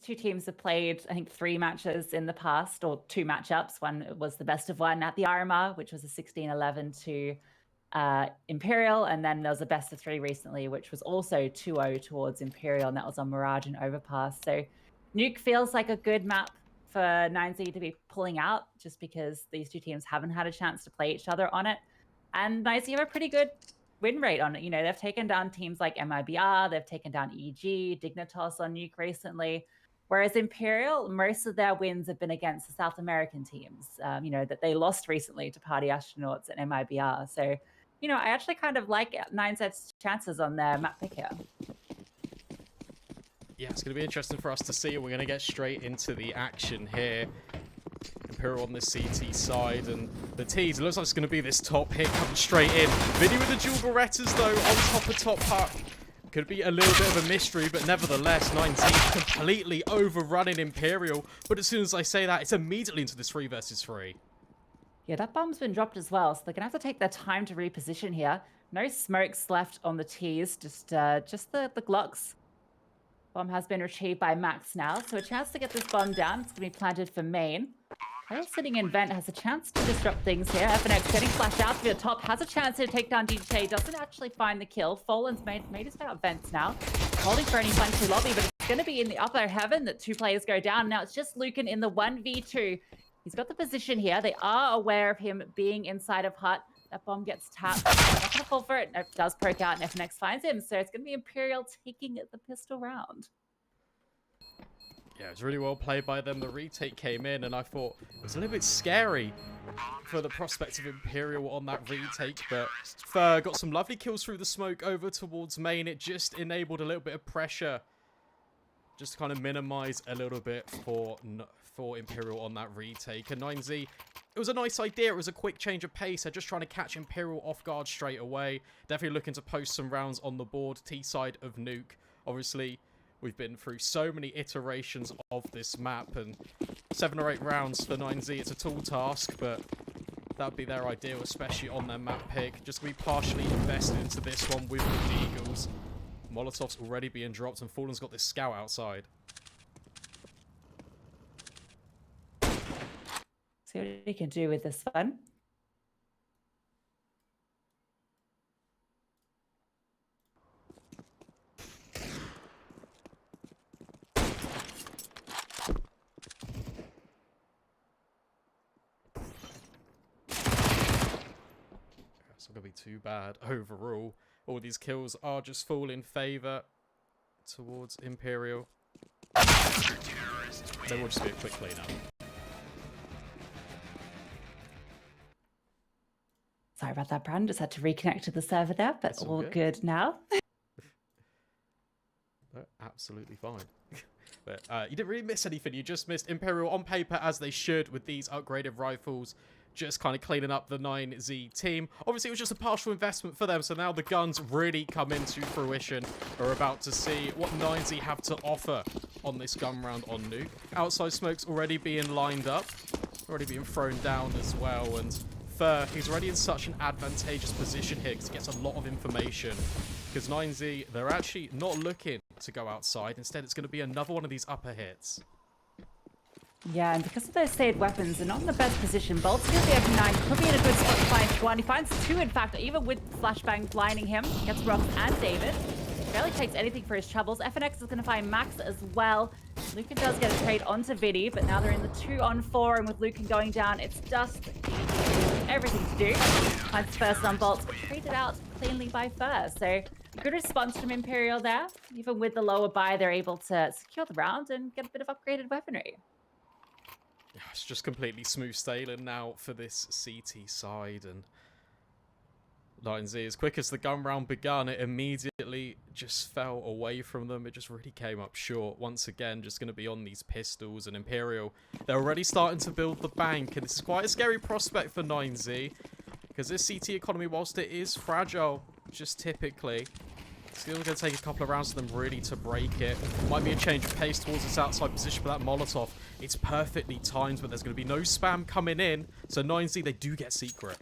two teams have played, I think, 3 matches in the past, or 2 matchups. One was the best of one at the RMR, which was a 16-11 to Imperial, and then there was a best of 3 recently, which was also 2-0 towards Imperial, and that was on Mirage and Overpass. So Nuke feels like a good map for 9Z to be pulling out, just because these two teams haven't had a chance to play each other on it. And 9Z have a pretty good win rate on it. You know, they've taken down teams like MIBR, they've taken down EG, Dignitas on Nuke recently. Whereas Imperial, most of their wins have been against the South American teams, you know, that they lost recently to Party Astronauts and MIBR. So, you know, I actually kind of like 9Z's chances on their map pick here. Yeah, it's going to be interesting for us to see. We're going to get straight into the action here. Imperial on the CT side, and the T's, it looks like it's going to be this top hit coming straight in. Vinny with the dual Berettas, though, on top of top hut. Could be a little bit of a mystery, but nevertheless, 9Z completely overrunning Imperial. But as soon as I say that, it's immediately into this 3 versus 3. Yeah, that bomb's been dropped as well, so they're going to have to take their time to reposition here. No smokes left on the T's, just the Glocks. Bomb has been retrieved by Max now, so a chance to get this bomb down. It's going to be planted for main. Player sitting in vent has a chance to disrupt things here. FNX getting flashed out to the top, has a chance to take down DJ, doesn't actually find the kill. Fallen's made his way out vents now. Holding for any punchy lobby, but it's going to be in the upper heaven that 2 players go down. Now it's just Luken in the 1v2. He's got the position here. They are aware of him being inside of hut. That bomb gets tapped. Not going to fall for it. It does poke out, and FNX finds him. So it's going to be Imperial taking the pistol round. Yeah, it was really well played by them. The retake came in, and I thought it was a little bit scary for the prospect of Imperial on that retake, but Fur got some lovely kills through the smoke over towards main. It just enabled a little bit of pressure, just to kind of minimize a little bit for Imperial on that retake. And 9Z, it was a nice idea. It was a quick change of pace. They're just trying to catch Imperial off guard straight away. Definitely looking to post some rounds on the board. T-side of Nuke, obviously. We've been through so many iterations of this map, and 7 or 8 rounds for 9Z, it's a tall task, but that'd be their ideal, especially on their map pick. Just going to be partially invested into this one with the Deagles. Molotov's already being dropped, and Fallen's got this scout outside. See what he can do with this one. It's not going to be too bad overall. All these kills are just fall in favor towards Imperial. There will just be a quick clean up. Sorry about that, Brandon. Just had to reconnect to the server there, but That's all good now. Absolutely fine. But you didn't really miss anything. You just missed Imperial on paper, as they should, with these upgraded rifles. Just kind of cleaning up the 9Z team. Obviously, it was just a partial investment for them, so now the guns really come into fruition. We're about to see what 9Z have to offer on this gun round on Nuke. Outside smoke's already being lined up, already being thrown down as well, and Fur, he's already in such an advantageous position here because he gets a lot of information. Because 9Z, they're actually not looking to go outside. Instead, it's going to be another one of these upper hits. Yeah, and because of those stayed weapons, they're not in the best position. boltz gets the open 9, could be in a good spot to find one. He finds 2, in fact, even with flashbang blinding him. Gets Ross and David. Barely takes anything for his troubles. FNX is going to find Max as well. Luken does get a trade onto Viddy, but now they're in the 2-on-4, and with Luken going down, it's just everything to do. Finds first on boltz, but traded out cleanly by Fur. So good response from Imperial there. Even with the lower buy, they're able to secure the round and get a bit of upgraded weaponry. It's just completely smooth sailing now for this CT side, and 9Z, as quick as the gun round begun, it immediately just fell away from them. It just really came up short. Once again, just going to be on these pistols, and Imperial, they're already starting to build the bank, and this is quite a scary prospect for 9Z, because this CT economy, whilst it is fragile, just typically, it's still going to take a couple of rounds for them really to break it. Might be a change of pace towards this outside position for that Molotov. It's perfectly timed, but there's going to be no spam coming in. So 9Z, they do get secret.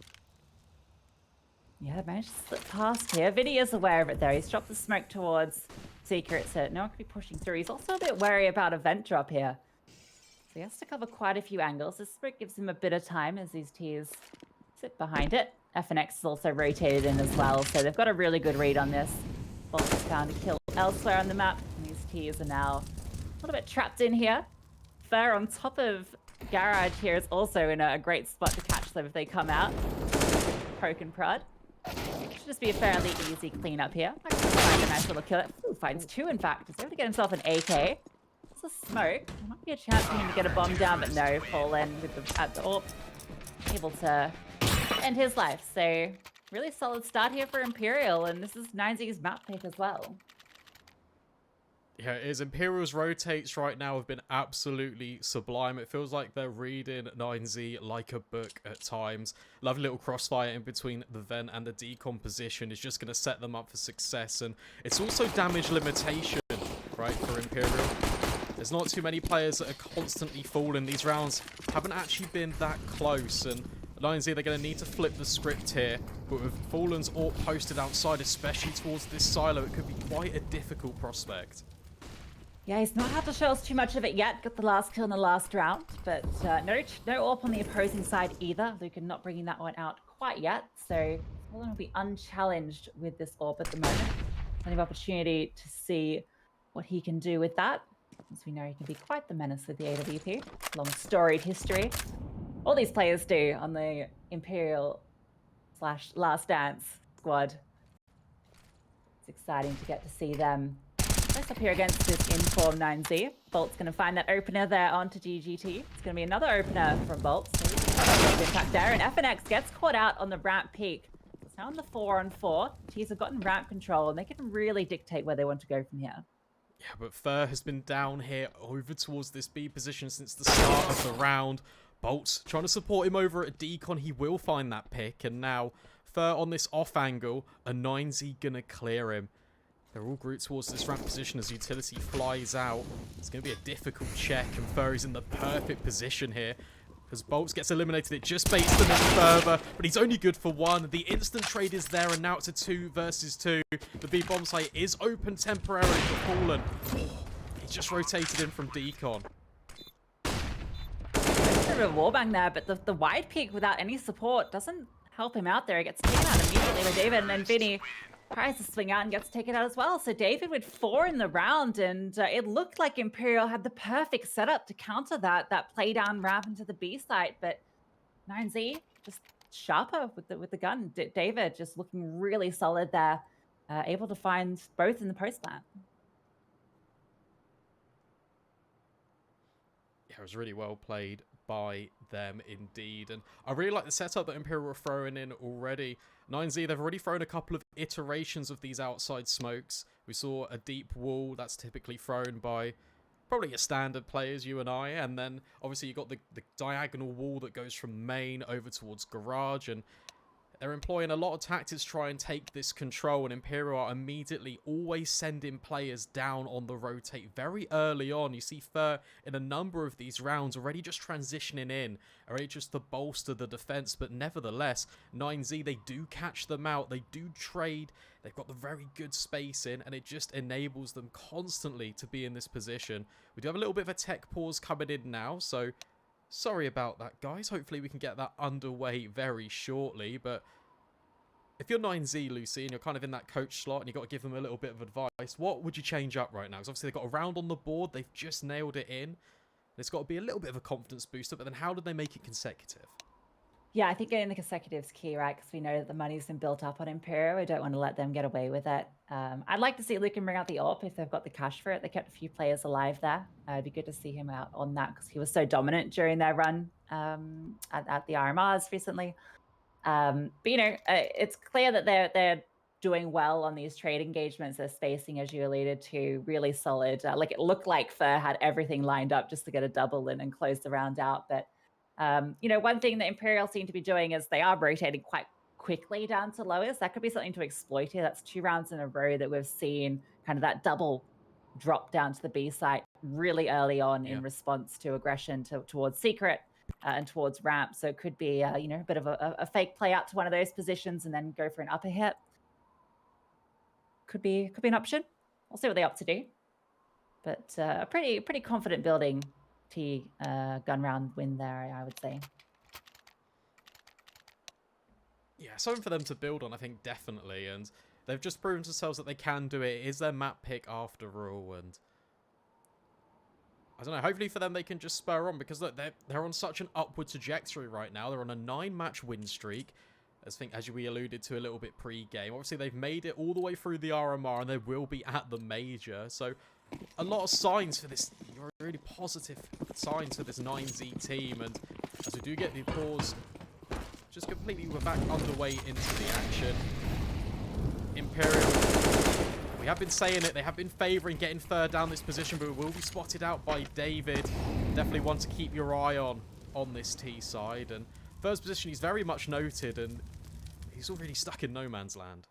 Yeah, they managed to slip past here. Viddy is aware of it, though. He's dropped the smoke towards Secret, so no one could be pushing through. He's also a bit wary about a vent drop here. So he has to cover quite a few angles. This smoke gives him a bit of time as these tiers sit behind it. FNX is also rotated in as well, so they've got a really good read on this. boltz has found a kill elsewhere on the map, and these tiers are now a little bit trapped in here. Fur on top of Garage here is also in a great spot to catch them if they come out. Poke and prod. Should just be a fairly easy cleanup here. I can find a nice little kill. Ooh, finds two, in fact. He's able to get himself an AK. It's a smoke. There might be a chance for him to get a bomb down, but no. Fallen with the at the AWP. Able to end his life. So really solid start here for Imperial, and this is 9Z's map pick as well. Yeah, it is. Imperial's rotates right now have been absolutely sublime. It feels like they're reading 9Z like a book at times. Lovely little crossfire in between the vent and the decomposition is just going to set them up for success. And it's also damage limitation, right, for Imperial. There's not too many players that are constantly falling. These rounds haven't actually been that close. And 9Z, they're going to need to flip the script here. But with Fallen's AWP posted outside, especially towards this silo, it could be quite a difficult prospect. Yeah, he's not had to show us too much of it yet. Got the last kill in the last round, but no AWP on the opposing side either. Luken not bringing that one out quite yet, so Fallen will be unchallenged with this AWP at the moment. Plenty of opportunity to see what he can do with that. As we know, he can be quite the menace with the AWP. Long storied history. All these players do on the Imperial / Last Dance squad. It's exciting to get to see them up here against this informed 9Z. boltz going to find that opener there onto GGT. It's going to be another opener from boltz. So impact there, and FNX gets caught out on the ramp peak. It's now on the 4-on-4. Teams have gotten ramp control, and they can really dictate where they want to go from here. Yeah, but Fur has been down here over towards this B position since the start of the round. boltz trying to support him over at decon. He will find that pick, and now Fur on this off angle. A 9Z going to clear him. They're all grouped towards this ramp position as utility flies out. It's going to be a difficult check, and Furry's in the perfect position here. As boltz gets eliminated, it just baits them in further, but he's only good for one. The instant trade is there, and now it's a 2 versus 2. The B bomb site is open temporarily for Fallen. He just rotated in from decon. There's a bit of a wallbang there, but the wide peak without any support doesn't help him out there. He gets taken out immediately with David, and then Vinny tries to swing out and gets taken out as well. So David with 4 in the round, and it looked like Imperial had the perfect setup to counter that play down ramp into the B site, but 9Z just sharper with the gun. David just looking really solid there, able to find both in the post plant. Yeah, it was really well played by them indeed, and I really like the setup that Imperial were throwing in already. 9Z, they've already thrown a couple of iterations of these outside smokes. We saw a deep wall that's typically thrown by probably a standard players, you and I, and then obviously you got the diagonal wall that goes from main over towards garage, and they're employing a lot of tactics to try and take this control, and Imperial are immediately always sending players down on the rotate very early on. You see Fur in a number of these rounds already just transitioning in, already just to bolster the defense, but nevertheless, 9Z, they do catch them out, they do trade, they've got the very good spacing, and it just enables them constantly to be in this position. We do have a little bit of a tech pause coming in now, so sorry about that, guys. Hopefully we can get that underway very shortly, but if you're 9Z, Lucy, and you're kind of in that coach slot and you've got to give them a little bit of advice, what would you change up right now? Because obviously they've got a round on the board, they've just nailed it in. It's got to be a little bit of a confidence booster, but then how do they make it consecutive? Yeah, I think getting the consecutive is key, right? Because we know that the money's been built up on Imperial. We don't want to let them get away with it. I'd like to see Luken bring out the AWP if they've got the cash for it. They kept a few players alive there. It'd be good to see him out on that because he was so dominant during their run at the RMRs recently. But, you know, it's clear that they're doing well on these trade engagements. Their spacing, as you alluded to, really solid. Like it looked like Fur had everything lined up just to get a double in and close the round out. But you know, one thing that Imperial seem to be doing is they are rotating quite quickly down to lowers. That could be something to exploit here. That's 2 rounds in a row that we've seen kind of that double drop down to the B site really early on in response to aggression towards secret and towards ramp. So it could be, you know, a bit of a fake play out to one of those positions and then go for an upper hit. Could be an option. we'll see what they opt to do. But a pretty confident building T gun round win there, I would say. Yeah, something for them to build on, I think, definitely. And they've just proven to themselves that they can do it. It is their map pick after all. And I don't know, hopefully for them they can just spur on. Because look, they're on such an upward trajectory right now. They're on a 9-match win streak. As we alluded to a little bit pre-game. Obviously, they've made it all the way through the RMR. And they will be at the major. So a lot of signs for this. Really positive signs for this 9Z team. And as we do get the pause... Just completely, we're back underway into the action. Imperial, we have been saying it, they have been favouring getting third down this position, but we will be spotted out by David. Definitely one to keep your eye on this T side. And first position, he's very much noted, and he's already stuck in no man's land.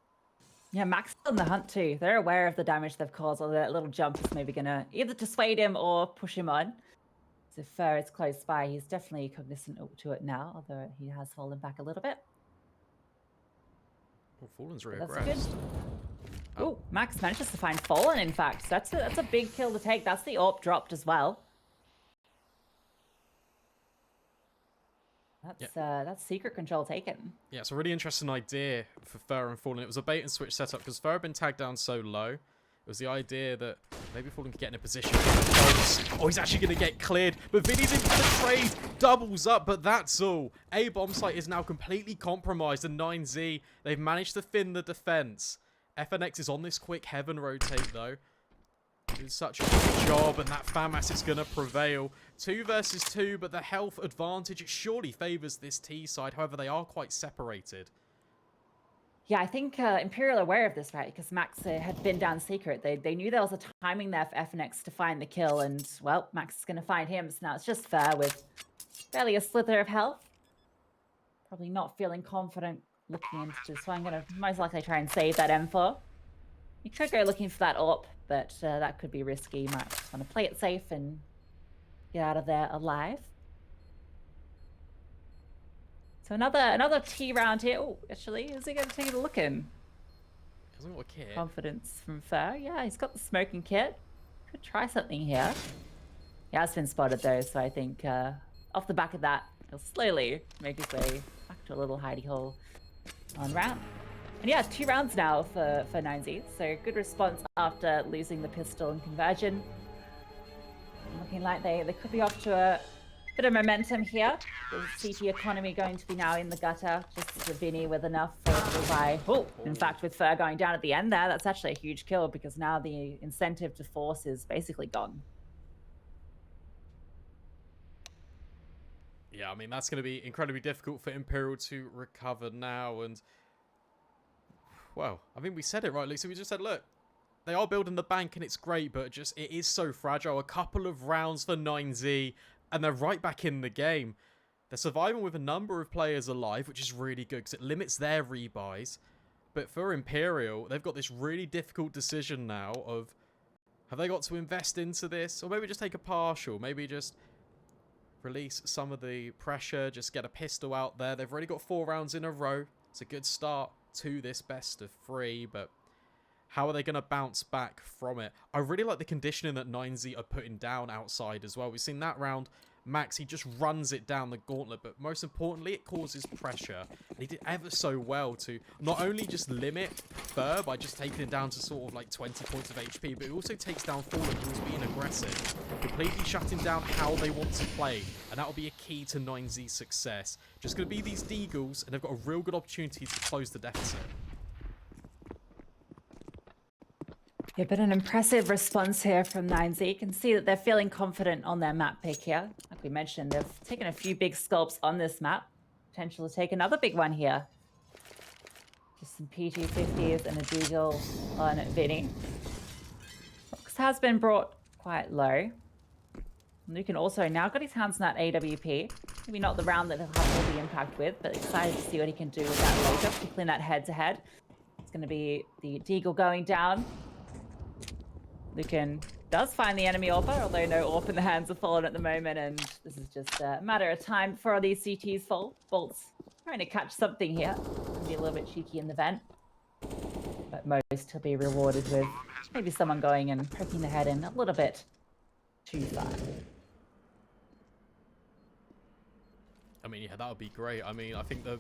Yeah, Max is on the hunt too. They're aware of the damage they've caused, although that little jump is maybe going to either dissuade him or push him on. So Fur is close by. He's definitely cognizant to it now, although he has fallen back a little bit. Well, Fallen's reaggressed. Oh, Max manages to find Fallen, in fact. That's a big kill to take. That's the AWP dropped as well. That's secret control taken. Yeah, it's a really interesting idea for Fur and Fallen. It was a bait and switch setup because Fur had been tagged down so low. It was the idea that maybe Fallen could get in a position. Oh, he's actually going to get cleared. But Vinny's in for the trade. Doubles up, but that's all. A bomb site is now completely compromised. And 9Z, they've managed to thin the defense. FNX is on this quick heaven rotate, though. Doing such a good job, and that FAMAS is going to prevail. 2 versus 2, but the health advantage, it surely favours this T side. However, they are quite separated. Yeah, I think Imperial are aware of this, right? Because Max had been down secret. They knew there was a timing there for FNX to find the kill, and, well, Max is going to find him. So now it's just Fair with barely a slither of health. Probably not feeling confident looking into this, so I'm going to most likely try and save that M4. You could go looking for that AWP, but that could be risky. You might want to play it safe and get out of there alive. So another T round here. Oh, actually, is he going to take a look in? Hasn't got a kit. Confidence from Fur. Yeah, he's got the smoking kit. Could try something here. He has been spotted though, so I think off the back of that, he'll slowly make his way back to a little hidey hole on ramp. And yeah, 2 rounds now for 9Z. So good response after losing the pistol and conversion. Looking like they could be off to a bit of momentum here. The CT economy going to be now in the gutter. Just Vinny with enough for a revive. Oh, in fact, with Fur going down at the end there, that's actually a huge kill because now the incentive to force is basically gone. Yeah, I mean, that's going to be incredibly difficult for Imperial to recover now. And, well, I mean, we said it right, Lisa. We just said, look, they are building the bank and it's great, but just it is so fragile. A couple of rounds for 9Z. And they're right back in the game. They're surviving with a number of players alive, which is really good because it limits their rebuys. But for Imperial, they've got this really difficult decision now of, have they got to invest into this? Or maybe just take a partial. Maybe just release some of the pressure. Just get a pistol out there. They've already got 4 rounds in a row. It's a good start to this best of 3. But how are they going to bounce back from it? I really like the conditioning that 9Z are putting down outside as well. We've seen that round. Max, he just runs it down the gauntlet. But most importantly, it causes pressure. And he did ever so well to not only just limit Fur by just taking him down to sort of like 20 points of HP, but it also takes down Fallen, who's being aggressive. Completely shutting down how they want to play. And that will be a key to 9Z's success. Just going to be these Deagles, and they've got a real good opportunity to close the deficit. Yeah, but an impressive response here from 9Z. You can see that they're feeling confident on their map pick here. Like we mentioned, they've taken a few big sculpts on this map. Potential to take another big one here. Just some P250s and a Deagle on Vinny. Fox has been brought quite low. Nuke also now got his hands on that AWP. Maybe not the round that he'll have all the impact with, but excited to see what he can do with that later, particularly in that head-to-head. It's going to be the Deagle going down. Luken does find the enemy AWPer, although no AWP in the hands of Fallen at the moment, and this is just a matter of time before these CTs fall. boltz trying to catch something here. Be a little bit cheeky in the vent, but most he'll be rewarded with Maybe someone going and poking the head in a little bit too far. I mean, yeah, that would be great. I mean, I think the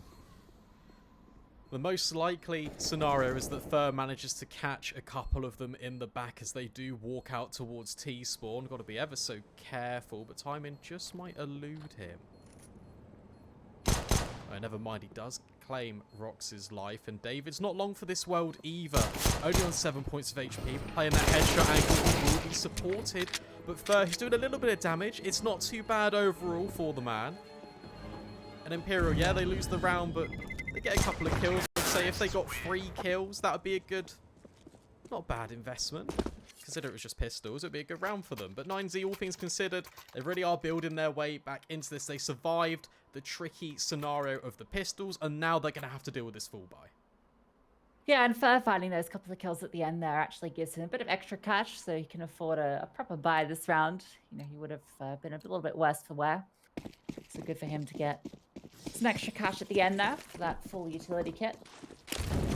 most likely scenario is that Fur manages to catch a couple of them in the back as they do walk out towards T-spawn. Got to be ever so careful, but timing just might elude him. Oh, never mind, he does claim Rox's life, and David's not long for this world either. Only on 7 points of HP, playing that headshot angle will be supported, but Fur, he's doing a little bit of damage. It's not too bad overall for the man. And Imperial, yeah, they lose the round, but they get a couple of kills. I'd say if they got 3 kills, that would be a good, not bad investment. Consider it was just pistols, it would be a good round for them. But 9Z, all things considered, they really are building their way back into this. They survived the tricky scenario of the pistols, and now they're going to have to deal with this full buy. Yeah, and Fur finding those couple of kills at the end there actually gives him a bit of extra cash, so he can afford a proper buy this round. You know, he would have been a little bit worse for wear. So good for him to get some extra cash at the end there for that full utility kit.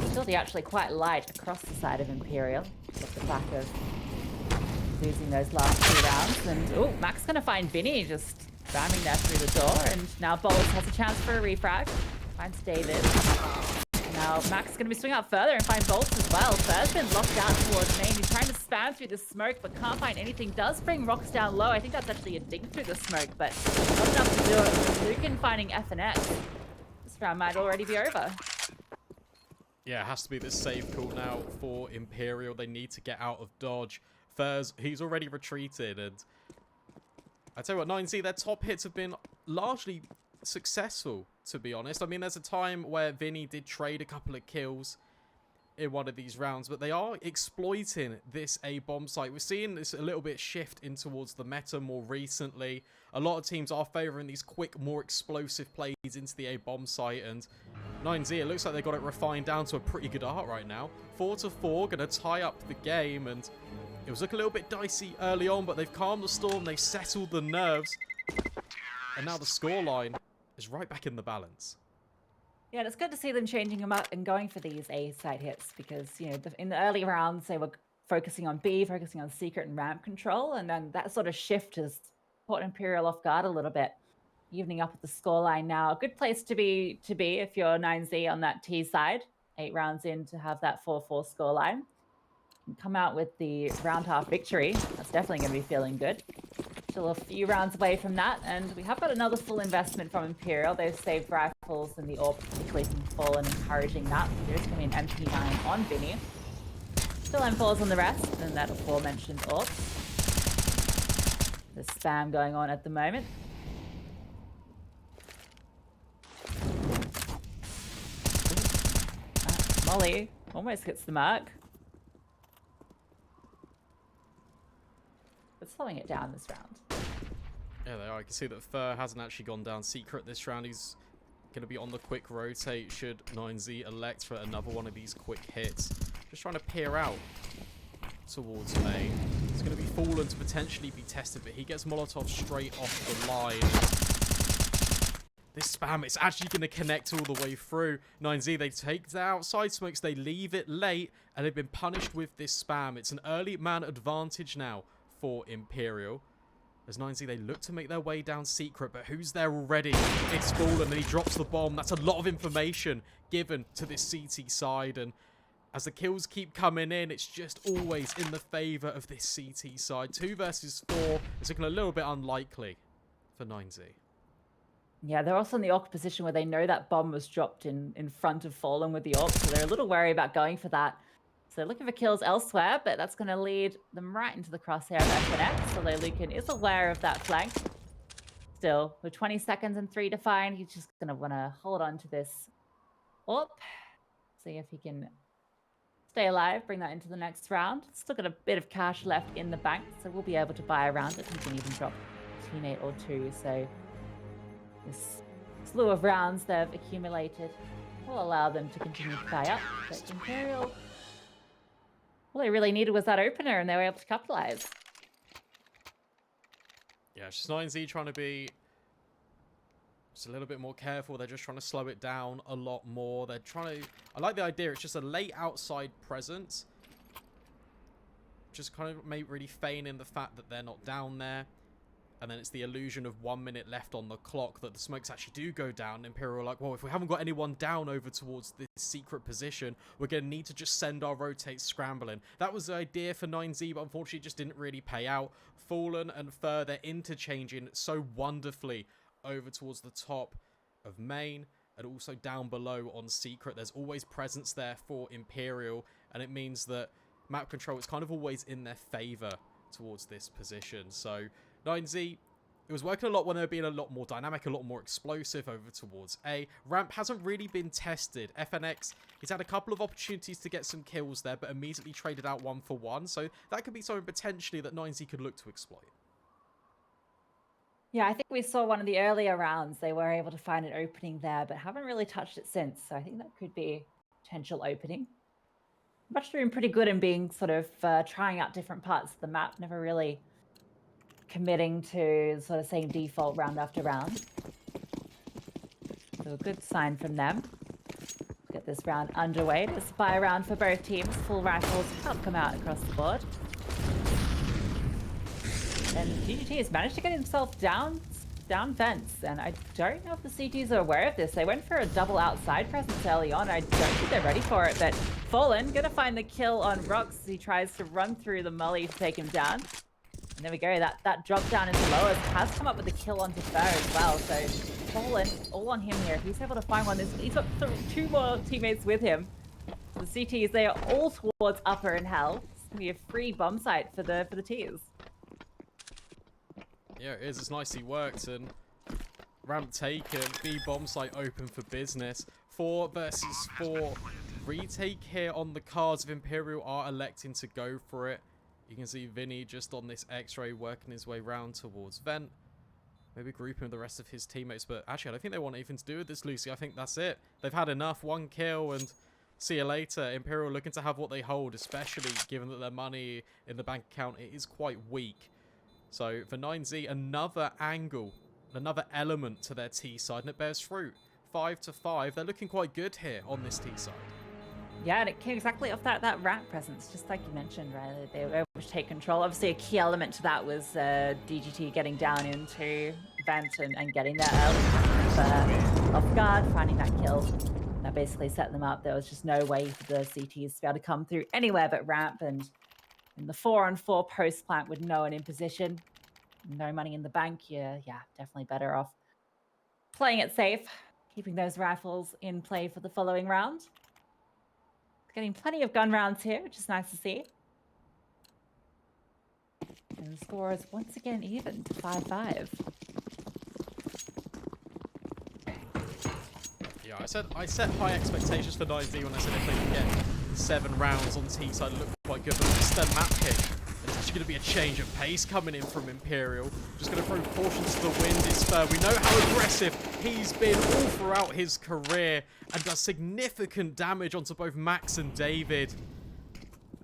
Utility actually quite light across the side of Imperial, off the back of losing those last 2 rounds. And oh, Mac's going to find Vinny just ramming there through the door, and now boltz has a chance for a refrag. Finds David. Now Mac's going to be swinging out further and find boltz as well. Fur's been locked out towards main. He's trying to spam through the smoke, but can't find anything. Does bring Rox down low. I think that's actually a dig through the smoke, but not enough to do it. Luken finding FNX. This round might already be over. Yeah, it has to be the safe call now for Imperial. They need to get out of dodge. Fur's, he's already retreated, and I tell you what, 9Z, their top hits have been largely successful, to be honest. I mean, there's a time where Vinny did trade a couple of kills in one of these rounds, but they are exploiting this A-bomb site. We're seeing this a little bit shift in towards the meta more recently. A lot of teams are favoring these quick, more explosive plays into the A-bomb site, and 9Z, it looks like they got it refined down to a pretty good art right now. 4-4, gonna tie up the game, and it was looking a little bit dicey early on, but they've calmed the storm, they've settled the nerves, and now the scoreline is right back in the balance. Yeah, and it's good to see them changing them up and going for these A side hits, because, you know, in the early rounds, they were focusing on B, focusing on secret and ramp control, and then that sort of shift has caught Imperial off guard a little bit. Evening up with the scoreline now. A good place to be if you're 9Z on that T side. 8 rounds in to have that 4-4 scoreline. Come out with the round half victory. That's definitely going to be feeling good. Still a few rounds away from that, and we have got another full investment from Imperial. They've saved rifles and the AWP particularly from Fall and encouraging that. There's going to be an MP9 on Vinny. Still M4s on the rest, and that aforementioned AWP. There's spam going on at the moment. Molly almost hits the mark. But slowing it down this round. Yeah, they are. I can see that Fur hasn't actually gone down secret this round. He's going to be on the quick rotate should 9Z elect for another one of these quick hits. Just trying to peer out towards main. It's going to be Fallen to potentially be tested, but he gets Molotov straight off the line. This spam, it's actually going to connect all the way through. 9Z, they take the outside smokes, they leave it late, and they've been punished with this spam. It's an early man advantage now for Imperial. As 9Z, they look to make their way down secret, but who's there already? It's Fallen, and he drops the bomb. That's a lot of information given to this CT side, and as the kills keep coming in, it's just always in the favour of this CT side. 2 versus 4 is looking a little bit unlikely for 9Z. Yeah, they're also in the awkward position where they know that bomb was dropped in front of Fallen with the AWP, so they're a little wary about going for that. So looking for kills elsewhere, but that's going to lead them right into the crosshair of FNX, although Luken is aware of that flank. Still, with 20 seconds and 3 to find, he's just going to want to hold on to this AWP, see if he can stay alive, bring that into the next round. Still got a bit of cash left in the bank, so we'll be able to buy a round. I think we can even drop a teammate or 2, so this slew of rounds they've accumulated will allow them to continue to buy up. But Imperial, all they really needed was that opener, and they were able to capitalize. Yeah, it's just 9Z trying to be just a little bit more careful. They're just trying to slow it down a lot more. They're trying to... I like the idea. It's just a late outside presence. just kind of really feigning the fact that they're not down there. And then it's the illusion of 1 minute left on the clock that the smokes actually do go down. Imperial are like, well, if we haven't got anyone down over towards this secret position, we're going to need to just send our rotates scrambling. That was the idea for 9Z, but unfortunately it just didn't really pay out. Fallen and Fur, they're interchanging so wonderfully over towards the top of main and also down below on secret. There's always presence there for Imperial, and it means that map control is kind of always in their favor towards this position. So 9Z, it was working a lot when they were being a lot more dynamic, a lot more explosive over towards A. Ramp hasn't really been tested. FNX, he's had a couple of opportunities to get some kills there, but immediately traded out 1 for 1. So that could be something potentially that 9Z could look to exploit. Yeah, I think we saw one of the earlier rounds. They were able to find an opening there, but haven't really touched it since. So I think that could be a potential opening. Much doing pretty good in being sort of trying out different parts of the map, never really committing to sort of saying default round after round. So a good sign from them. Get this round underway. A spy round for both teams. Full rifles can't come out across the board. And GGT has managed to get himself down vents, and I don't know if the CTs are aware of this. They went for a double outside presence early on. I don't think they're ready for it, but Fallen gonna find the kill on Rox as he tries to run through the molly to take him down. And there we go, that drop down into lowers has come up with a kill onto Fur as well, so Fallen, all on him here. If he's able to find one, he's got 2 more teammates with him. The CTs, they are all towards upper and hell. It's gonna be a free bomb site for the T's. Yeah, it is. It's nicely worked, and ramp taken, B bomb site open for business. 4 versus 4 retake here on the cards. If Imperial are electing to go for it, you can see Vinny just on this X-ray working his way round towards vent. Maybe grouping with the rest of his teammates, but actually I don't think they want anything to do with this, Lucy. I think that's it. They've had enough. 1 kill and see you later. Imperial looking to have what they hold, especially given that their money in the bank account it is quite weak. So for 9Z, another angle, another element to their T side, and it bears fruit. 5 to 5. They're looking quite good here on this T side. Yeah, and it came exactly off that ramp presence, just like you mentioned, right? They were able to take control. Obviously, a key element to that was DGT getting down into vent and getting there early. Off guard, finding that kill. That basically set them up. There was just no way for the CTs to be able to come through anywhere but ramp, and in the 4-on-4 post plant with no one in position, no money in the bank, yeah, definitely better off playing it safe, keeping those rifles in play for the following round. Getting plenty of gun rounds here, which is nice to see. And the score is once again even to 5-5. Yeah, I set high expectations for 9Z when I said if they can get 7 rounds on T side, it looked quite good. But it's their map pick. It's actually going to be a change of pace coming in from Imperial. Just going to throw cautions to the wind. It's Fur. We know how aggressive he's been all throughout his career and does significant damage onto both Max and David.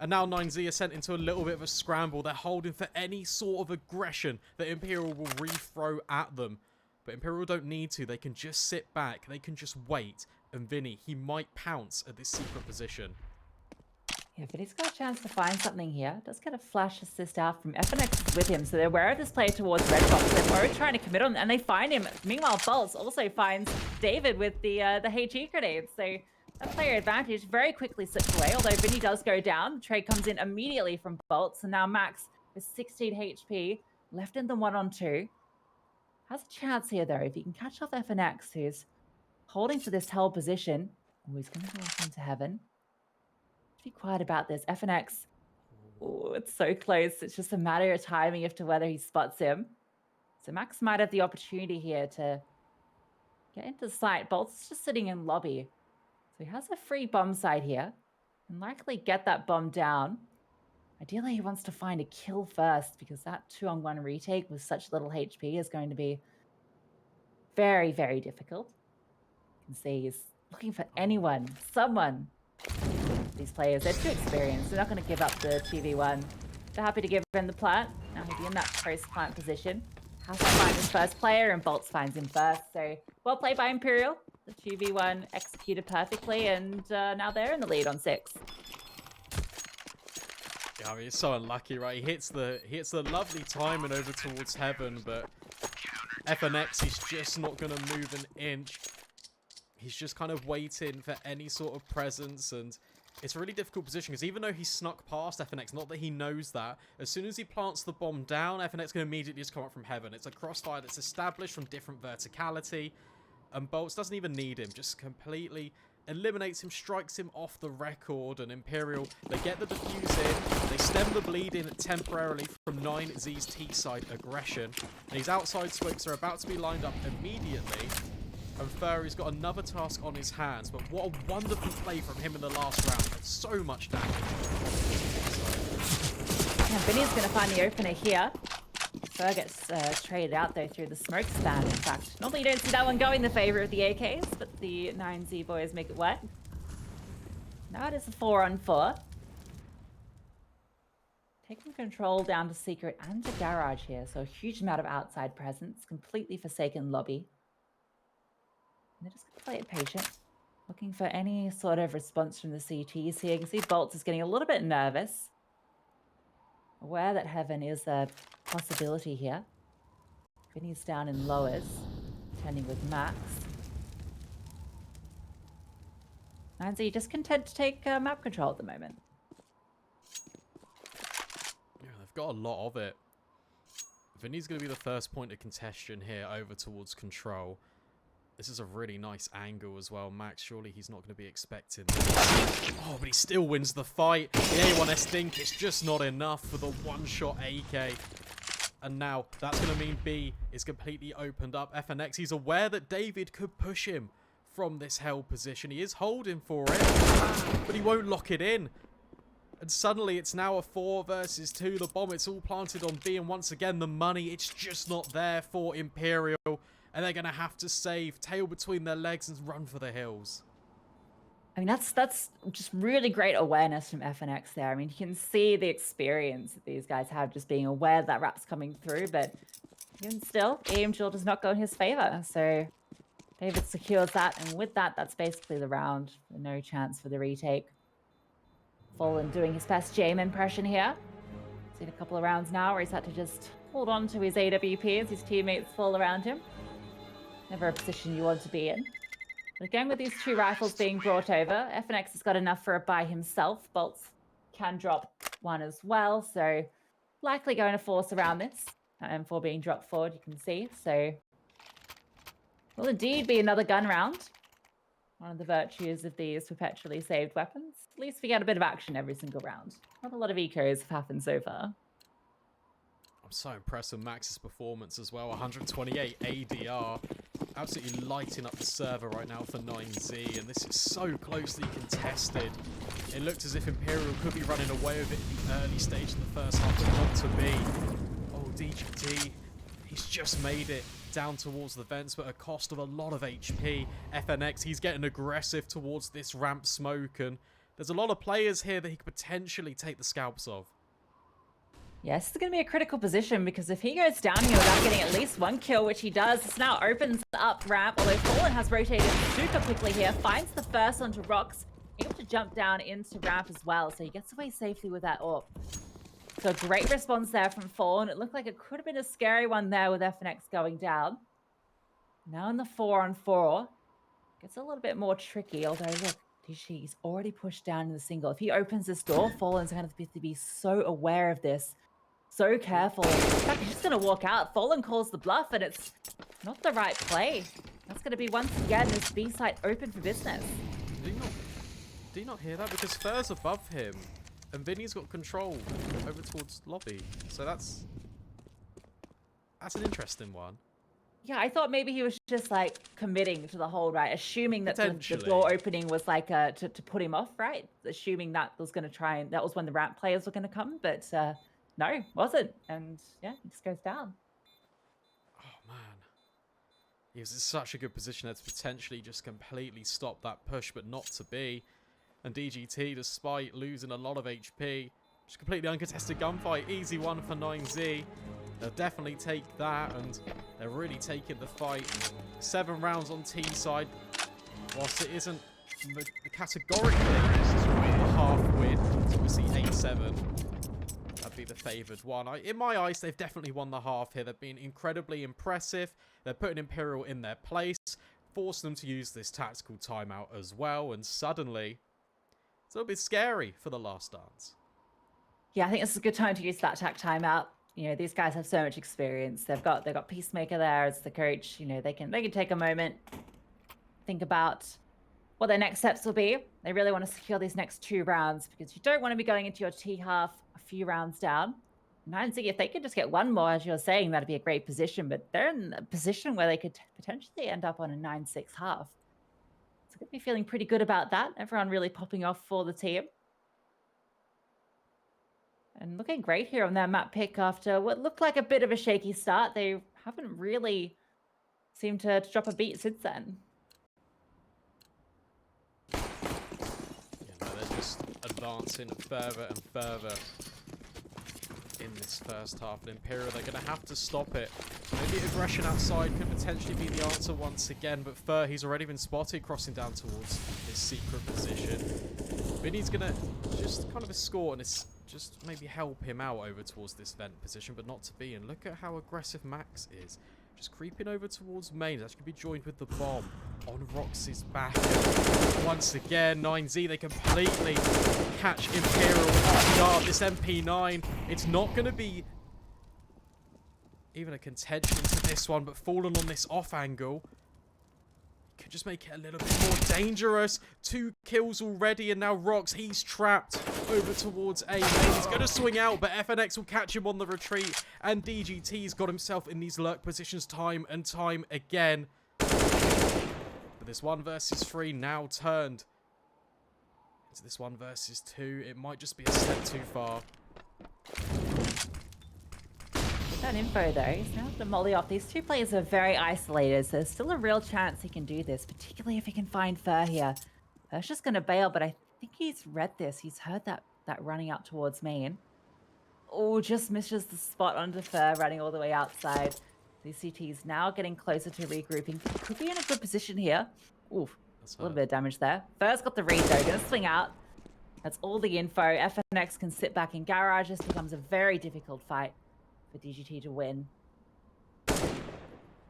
And now 9Z are sent into a little bit of a scramble. They're holding for any sort of aggression that Imperial will re-throw at them. But Imperial don't need to. They can just sit back. They can just wait. And Vinny, he might pounce at this secret position. Yeah, but he's got a chance to find something here. Does get a flash assist out from FNX with him, so they're aware of this play towards Red Box. They're already trying to commit on, and they find him. Meanwhile, boltz also finds David with the HE grenades. So that player advantage very quickly slips away, although Vinny does go down. The trade comes in immediately from boltz, and now Max with 16 HP, left in the 1-on-2. Has a chance here, though, if he can catch off FNX, who's holding for this held position. Oh, he's going to go off into heaven. Be quiet about this. FNX, oh, it's so close. It's just a matter of timing as to whether he spots him. So Max might have the opportunity here to get into sight. boltz is just sitting in lobby. So he has a free bomb site here and likely get that bomb down. Ideally, he wants to find a kill first because that 2-on-1 retake with such little HP is going to be very, very difficult. You can see he's looking for anyone, someone. These players, they're too experienced. They're not going to give up the 2v1. They're happy to give him the plant. Now he'll be in that post-plant position. Has to find his first player, and boltz finds him first. So, well played by Imperial. The 2v1 executed perfectly, and now they're in the lead on 6. Yeah, I mean, it's so unlucky, right? He hits the lovely timing over towards heaven, but FNX, he's just not going to move an inch. He's just kind of waiting for any sort of presence, and it's a really difficult position because even though he snuck past FNX, not that he knows that, as soon as he plants the bomb down, FNX can immediately just come up from heaven. It's a crossfire that's established from different verticality, and boltz doesn't even need him, just completely eliminates him, strikes him off the record, and Imperial, they get the defuse in, they stem the bleed in temporarily from 9Z's T-side aggression, and his outside smokes are about to be lined up immediately, and Furry's got another task on his hands, but what a wonderful play from him in the last round. So much damage. Yeah, Vinny's going to find the opener here. Fur gets traded out though through the smoke span, in fact. Normally you don't see that one go in the favor of the AKs, but the 9Z boys make it work. Now it is a 4-on-4. Taking control down to Secret and to Garage here, so a huge amount of outside presence, completely forsaken lobby. And they're just going to play it patient, looking for any sort of response from the CTs here. You can see boltz is getting a little bit nervous, aware that heaven is a possibility here. Vinny's down in lowers, tending with Max. 9Z just content to take map control at the moment. Yeah, they've got a lot of it. Vinny's going to be the first point of contention here over towards control. This is a really nice angle as well. Max, surely he's not going to be expecting this. Oh, but he still wins the fight. The A1S think it's just not enough for the one-shot AK. And now that's going to mean B is completely opened up. FNX, he's aware that David could push him from this held position. He is holding for it, but he won't lock it in. And suddenly it's now a 4 versus 2. The bomb, it's all planted on B. And once again, the money, it's just not there for Imperial. And they're going to have to save, tail between their legs and run for the hills. I mean, that's just really great awareness from FNX there. I mean, you can see the experience that these guys have just being aware that rap's coming through, but even still, IEM duel does not go in his favor. So David secures that, and with that, that's basically the round. No chance for the retake. Fallen doing his best Jame impression here. Seen a couple of rounds now where he's had to just hold on to his AWP as his teammates fall around him. Never a position you want to be in. But again, with these 2 rifles being brought over, FNX has got enough for a buy himself. boltz can drop 1 as well, so likely going to force around this. M4 being dropped forward, you can see. So will indeed be another gun round. One of the virtues of these perpetually saved weapons. At least we get a bit of action every single round. Not a lot of ecos have happened so far. I'm so impressed with Max's performance as well. 128 ADR. Absolutely lighting up the server right now for 9Z. And this is so closely contested. It looked as if Imperial could be running away with it in the early stage in the first half, but not to be. Oh, DGT. He's just made it down towards the vents, but at a cost of a lot of HP. FNX, he's getting aggressive towards this ramp smoke. And there's a lot of players here that he could potentially take the scalps of. Yes, this is going to be a critical position because if he goes down here without getting at least 1 kill, which he does, this now opens up ramp, although Fallen has rotated super quickly here, finds the first onto rocks, able to jump down into ramp as well, so he gets away safely with that AWP. So great response there from Fallen. It looked like it could have been a scary one there with FNX going down. Now in the 4-on-4, gets a little bit more tricky, although look, he's already pushed down in the single. If he opens this door, Fallen's going to have to be so aware of this. So careful. In fact, he's just going to walk out. Fallen calls the bluff, and it's not the right play. That's going to be once again this B site open for business. Do you not hear that? Because Fur's above him, and Vinny's got control over towards lobby. So that's an interesting one. Yeah, I thought maybe he was just like committing to the hold, right? Assuming that the door opening was like to put him off, right? Assuming that was going to try and that was when the ramp players were going to come, but no, wasn't. And yeah, he just goes down. Oh man, he was in such a good position there to potentially just completely stop that push, but not to be. And DGT, despite losing a lot of HP, just completely uncontested gunfight, easy one for 9Z. They'll definitely take that, and they're really taking the fight. 7 rounds on T side, whilst it isn't categorically a half win. It's obviously 8-7. favoured one. In my eyes, they've definitely won the half here. They've been incredibly impressive. They're putting Imperial in their place, forced them to use this tactical timeout as well, and suddenly it's a little bit scary for the last dance. Yeah, I think this is a good time to use that tac timeout. You know, these guys have so much experience. They've got Peacemaker there as the coach. You know, they can take a moment, think about what their next steps will be. They really want to secure these next 2 rounds because you don't want to be going into your T half a few rounds down. 9Z, if they could just get 1 more, as you're saying, that'd be a great position. But they're in a position where they could potentially end up on a 9-6 half. So going to be feeling pretty good about that. Everyone really popping off for the team. And looking great here on their map pick after what looked like a bit of a shaky start. They haven't really seemed to drop a beat since then. Yeah, no, they're just advancing further and further in this first half. And Imperial, they're going to have to stop it. Maybe aggression outside could potentially be the answer once again. But Fur, he's already been spotted crossing down towards his secret position. Vinny's going to just kind of escort and it's just maybe help him out over towards this vent position, but not to be. And look at how aggressive Max is. Just creeping over towards main. That's going to be joined with the bomb on Rox's back. Once again, 9Z, they completely catch Imperial off guard. This MP9, it's not going to be even a contention to this one, but falling on this off angle could just make it a little bit more dangerous. 2 kills already, and now Rox, he's trapped over towards A. He's going to swing out, but FNX will catch him on the retreat, and DGT's got himself in these lurk positions time and time again. But this 1 versus 3 now turned into this 1 versus 2. It might just be a step too far. That info though, he's now to molly off. These 2 players are very isolated, so there's still a real chance he can do this, particularly if he can find Fur here. Fur's just going to bail, but I think he's read this. He's heard that running up towards main. Oh, just misses the spot onto Fur, running all the way outside. These CTs now getting closer to regrouping. Could be in a good position here. Oof, a little bit of damage there. Fur's got the read though, going to swing out. That's all the info. FNX can sit back in garage. This becomes a very difficult fight for DGT to win.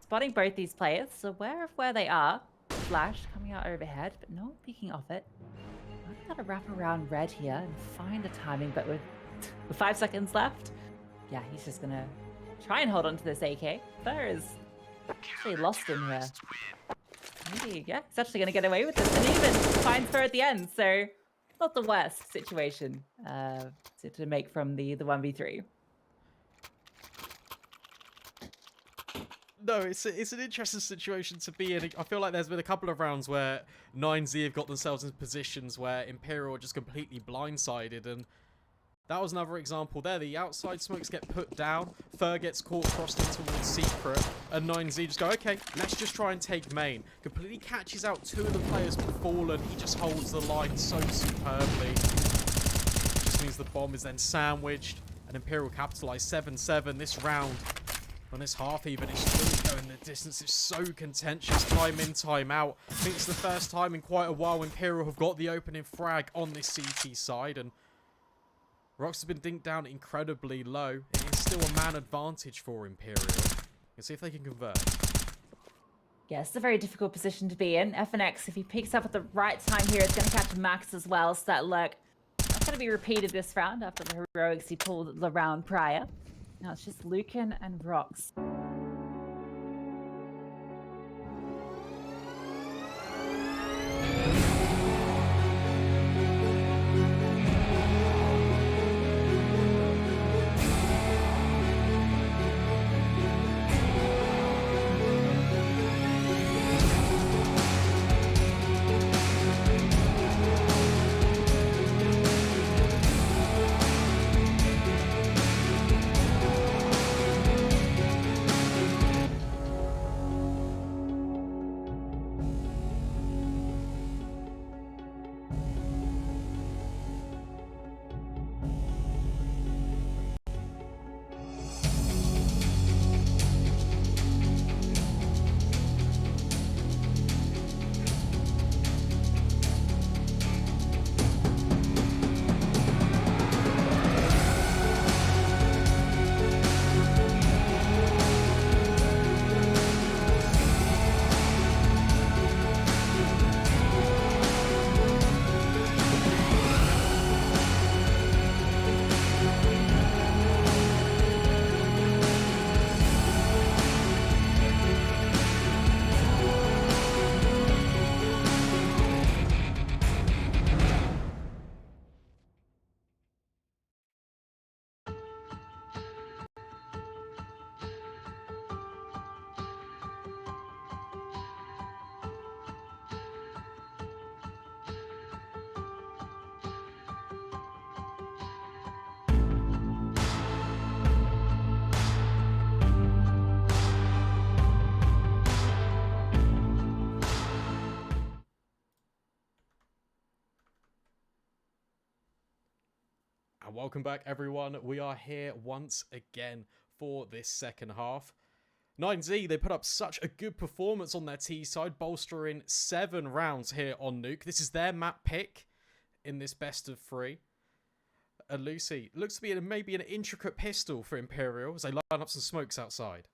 Spotting both these players, so aware of where they are. Flash coming out overhead, but no peeking off it. I've got to wrap around red here and find the timing, but with 5 seconds left, yeah, he's just gonna try and hold on to this AK. Fur is actually lost in here. Maybe, yeah, he's actually gonna get away with this, and even finds Fur at the end, so not the worst situation to make from the 1v3. No, it's an interesting situation to be in. I feel like there's been a couple of rounds where 9Z have got themselves in positions where Imperial are just completely blindsided, and that was another example there. The outside smokes get put down, Fur gets caught crossed in towards secret, and 9Z just go, okay, let's just try and take main. Completely catches out 2 of the players before, and he just holds the line so superbly. Just means the bomb is then sandwiched, and Imperial capitalize 7-7 this round. On this half even, it's still going the distance. It's so contentious, time in, time out. I think it's the first time in quite a while Imperial have got the opening frag on this CT side, and Rox has been dinked down incredibly low. It is still a man advantage for Imperial. Let's see if they can convert. Yeah, it's a very difficult position to be in. FNX, if he picks up at the right time here, it's going to catch Max as well, so that lurk not going to be repeated this round after the heroics he pulled the round prior. Now it's just Luken and Rox. And welcome back, everyone. We are here once again for this second half. 9Z, they put up such a good performance on their T side, bolstering 7 rounds here on Nuke. This is their map pick in this best of 3. Lucy, looks to be maybe an intricate pistol for Imperial as they line up some smokes outside.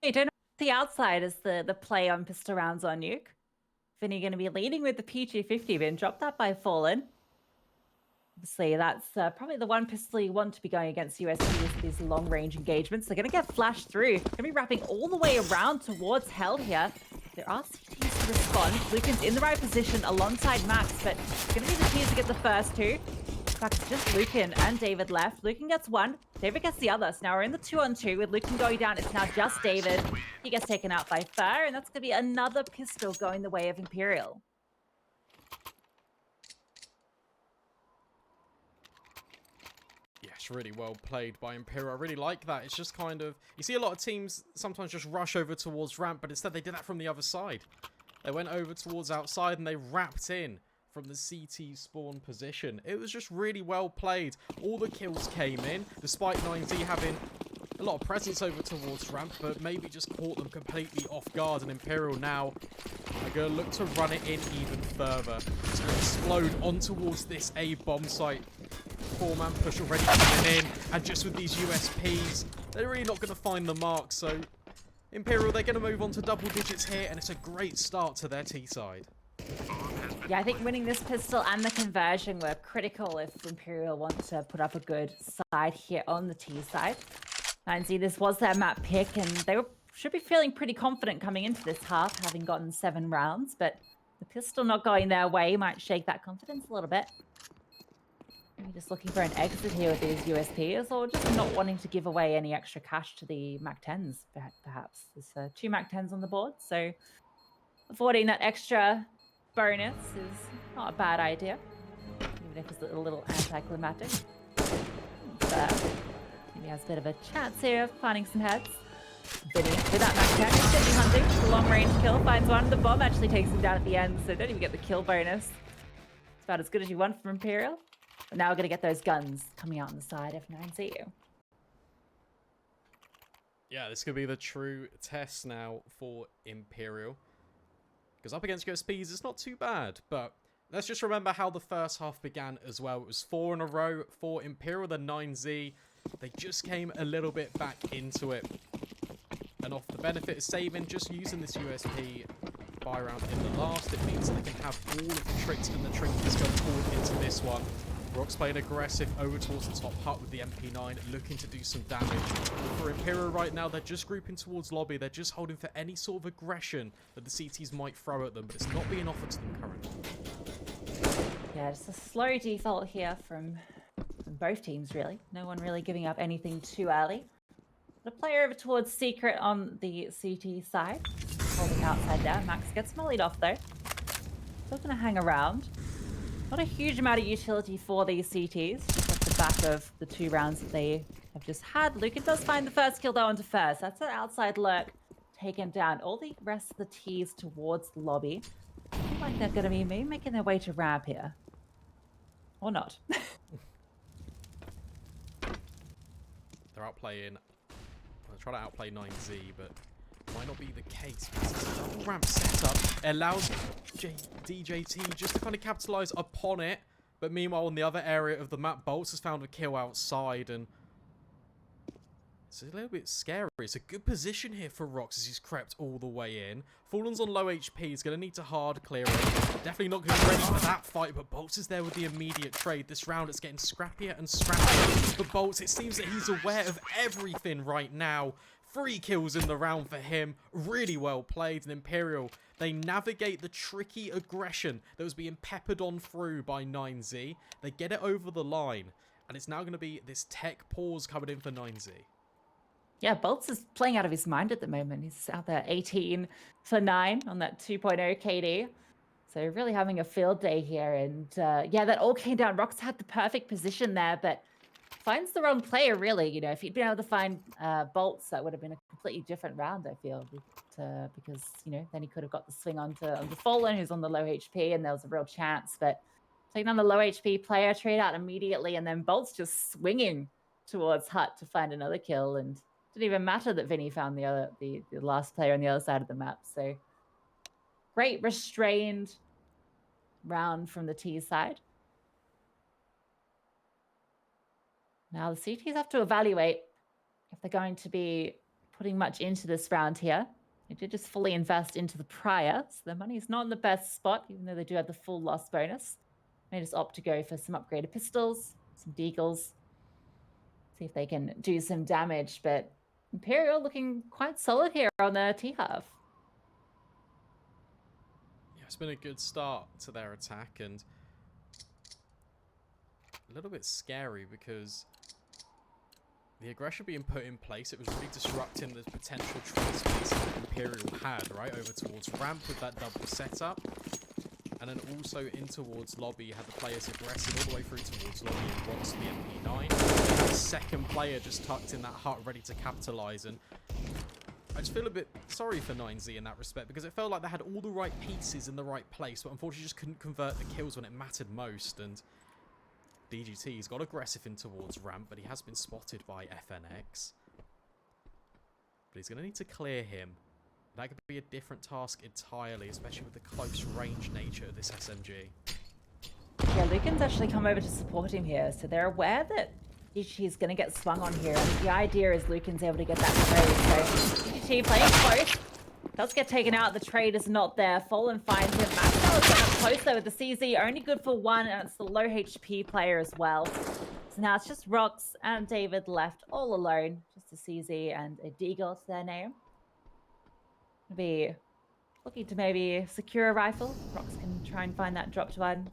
You don't know the outside is the play on pistol rounds on Nuke. Vinny going to be leading with the P250, but dropped that by Fallen. Obviously, that's probably the one pistol you want to be going against USP with these long-range engagements. They're going to get flashed through. Going to be wrapping all the way around towards Hell here. There are CTs to respond. Luken's in the right position alongside Max, but it's going to be the T's to get the first 2. In fact, it's just Luken and David left. Luken gets 1. David gets the other. So now we're in the 2-on-2 with Luken going down. It's now just David. He gets taken out by Fur, and that's going to be another pistol going the way of Imperial. Yes, really well played by Imperial. I really like that. It's just kind of... You see a lot of teams sometimes just rush over towards ramp, but instead they did that from the other side. They went over towards outside and they wrapped in from the CT spawn position. It was just really well played. All the kills came in, despite 9Z having a lot of presence over towards ramp, but maybe just caught them completely off guard. And Imperial now are going to look to run it in even further. It's going to explode on towards this A bomb site. 4-man push already coming in, and just with these USPs, they're really not going to find the mark. So Imperial, they're going to move on to double digits here, and it's a great start to their T side. Yeah, I think winning this pistol and the conversion were critical if Imperial want to put up a good side here on the T side. 9Z, this was their map pick, and they should be feeling pretty confident coming into this half, having gotten 7 rounds, but the pistol not going their way might shake that confidence a little bit. Maybe just looking for an exit here with these USPs, or just not wanting to give away any extra cash to the MAC-10s, perhaps. There's 2 MAC-10s on the board, so affording that extra bonus is not a bad idea, even if it's a little anticlimactic. Maybe has a bit of a chance here of finding some heads. Vinny with that MAC-10, he's going to be hunting. The long-range kill finds one. The bomb actually takes him down at the end, so don't even get the kill bonus. It's about as good as you want from Imperial. But now we're going to get those guns coming out on the side of 9Z. Yeah, this could be the true test now for Imperial. Because up against USPs, it's not too bad. But let's just remember how the first half began as well. It was 4 in a row for Imperial, then 9Z. They just came a little bit back into it. And off the benefit of saving, just using this USP buy round in the last, it means that they can have all of the tricks and the trinkets going forward into this one. Rock's playing aggressive over towards the top hut with the MP9, looking to do some damage. For Imperial right now, they're just grouping towards lobby. They're just holding for any sort of aggression that the CTs might throw at them, but it's not being offered to them currently. Yeah, it's a slow default here from both teams, really. No one really giving up anything too early. The player over towards Secret on the CT side, holding outside there. Max gets mollied off, though. Still going to hang around. Not a huge amount of utility for these CTs, just off the back of the 2 rounds that they have just had. Luken does find the first kill though onto first. That's an outside lurk taken down. All the rest of the T's towards the lobby. Look like they're going to be maybe making their way to ramp here. Or not. They're outplaying... They're trying to outplay 9Z, but might not be the case. It's a double ramp setup. It allows DJT just to kind of capitalize upon it. But meanwhile, in the other area of the map, boltz has found a kill outside, and it's a little bit scary. It's a good position here for Rox as he's crept all the way in. Fallen's on low HP. He's going to need to hard clear it. Definitely not going to be ready for that fight, but boltz is there with the immediate trade. This round, it's getting scrappier and scrappier. But boltz, it seems that he's aware of everything right now. 3 kills in the round for him. Really well played. And Imperial, they navigate the tricky aggression that was being peppered on through by 9Z. They get it over the line. And it's now going to be this tech pause coming in for 9Z. Yeah, boltz is playing out of his mind at the moment. He's out there 18 for 9 on that 2.0 KD. So really having a field day here. And yeah, that all came down. Rox had the perfect position there, but finds the wrong player, really. You know, if he'd been able to find boltz, that would have been a completely different round, I feel. Because, you know, then he could have got the swing onto Fallen, who's on the low HP, and there was a real chance. But Taking on the low HP player, trade out immediately, and then boltz just swinging towards Hut to find another kill. And it didn't even matter that Vinny found the last player on the other side of the map. So great restrained round from the T side. Now the CTs have to evaluate if they're going to be putting much into this round here. They did just fully invest into the prior, so their money is not in the best spot, even though they do have the full loss bonus. They just opt to go for some upgraded pistols, some deagles, see if they can do some damage. But Imperial looking quite solid here on the T-half. Yeah, it's been a good start to their attack, and a little bit scary because the aggression being put in place, it was really disrupting the potential trade space that Imperial had, right, over towards ramp with that double setup. And then also in towards lobby, you had the players aggressive all the way through towards lobby and Rox the MP9. You had a second player just tucked in that hut ready to capitalise. And I just feel a bit sorry for 9Z in that respect, because it felt like they had all the right pieces in the right place, but unfortunately just couldn't convert the kills when it mattered most. And DGT's got aggressive in towards ramp, but he has been spotted by FNX. But he's going to need to clear him. That could be a different task entirely, especially with the close range nature of this SMG. Yeah, luken's actually come over to support him here, so they're aware that DGT going to get swung on here. And the idea is luken's able to get that trade. So DGT playing close. Does get taken out. The trade is not there. Fallen finds him. Maxwell is getting up close though with the CZ. Only good for one, and it's the low HP player as well. So now it's just Rox and David left all alone. Just a CZ and a deagle to their name. Be looking to maybe secure a rifle. Rox can try and find that dropped one.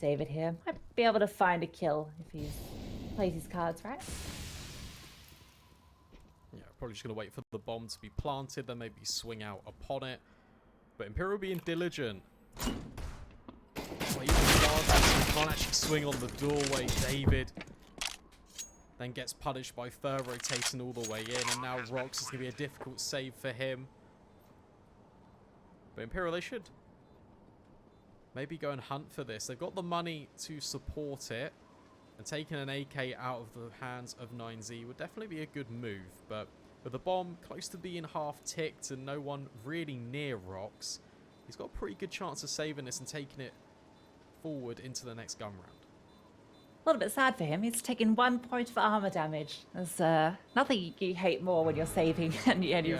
David here might be able to find a kill if he plays his cards right. Yeah, probably just going to wait for the bomb to be planted, then maybe swing out upon it. But Imperial being diligent. Well, he can't actually swing on the doorway. David then gets punished by Fur rotating all the way in, and now Rox is going to be a difficult save for him. But Imperial, they should maybe go and hunt for this. They've got the money to support it, and taking an AK out of the hands of 9Z would definitely be a good move. But with the bomb close to being half ticked and no one really near Rox, he's got a pretty good chance of saving this and taking it forward into the next gun round. A little bit sad for him. He's taken 1 point of armor damage. There's nothing you hate more when you're saving and you've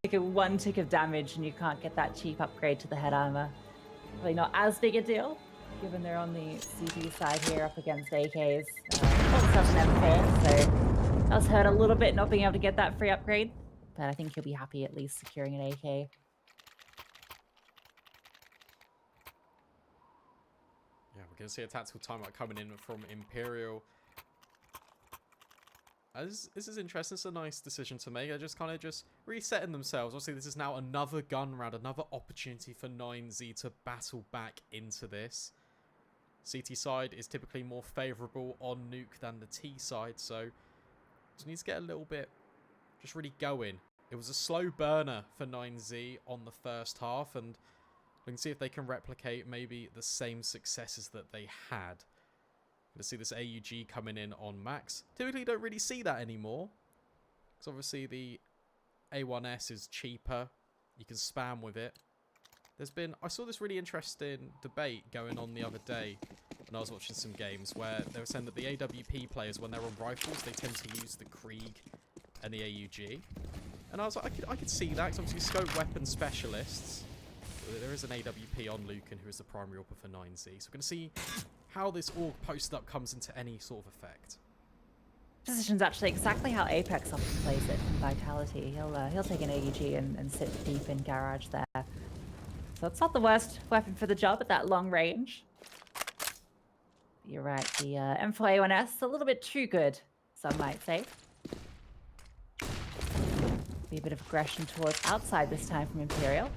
taken 1 tick of damage and you can't get that cheap upgrade to the head armor. Probably not as big a deal, given they're on the CT side here up against AKs. Boltz has an M4, so it does hurt a little bit not being able to get that free upgrade. But I think he'll be happy at least securing an AK. We're going to see a tactical timeout coming in from Imperial. This is interesting. It's a nice decision to make. They're just kind of just resetting themselves. Obviously, this is now another gun round, another opportunity for 9Z to battle back into this. CT side is typically more favourable on Nuke than the T side, so just needs to get a little bit just really going. It was a slow burner for 9Z on the first half, and we can see if they can replicate maybe the same successes that they had. Let's see this AUG coming in on max. Typically you don't really see that anymore, because obviously the A1S is cheaper. You can spam with it. I saw this really interesting debate going on the other day when I was watching some games where they were saying that the AWP players, when they're on rifles, they tend to use the Krieg and the AUG. And I was like, I could see that, because obviously scope weapon specialists. There is an AWP on Luken, who is the primary AWP for 9Z. So we're going to see how this all post-up comes into any sort of effect. Position's actually exactly how Apex often plays it in Vitality. He'll take an AUG and sit deep in garage there. So it's not the worst weapon for the job at that long range. You're right, the M4A1S a little bit too good, some might say. Be a bit of aggression towards outside this time from Imperial.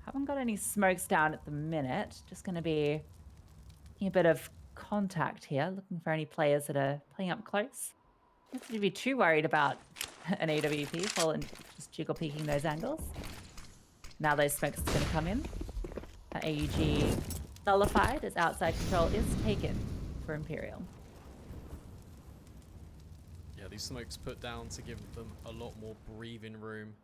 Haven't got any smokes down at the minute. Just going to be a bit of contact here, looking for any players that are playing up close. Don't need to be too worried about an AWP, Fallen just jiggle peeking those angles. Now those smokes are going to come in. That AUG nullified as outside control is taken for Imperial. Yeah, these smokes put down to give them a lot more breathing room.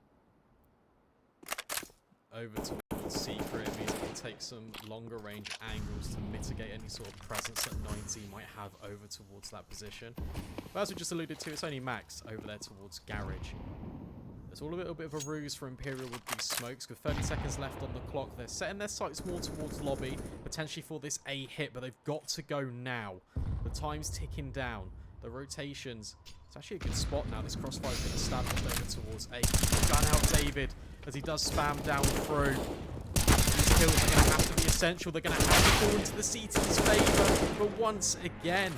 Over towards Secret, it means it can take some longer range angles to mitigate any sort of presence that 9Z might have over towards that position. But as we just alluded to, it's only Max over there towards Garage. It's all a little bit of a ruse for Imperial with these smokes. With 30 seconds left on the clock, they're setting their sights more towards lobby, potentially for this A hit, but they've got to go now. The time's ticking down. The rotations. It's actually a good spot now. This crossfire's been established over towards A. Gun out David as he does spam down through. These kills are going to have to be essential. They're going to have to fall into the CT's favour. But once again,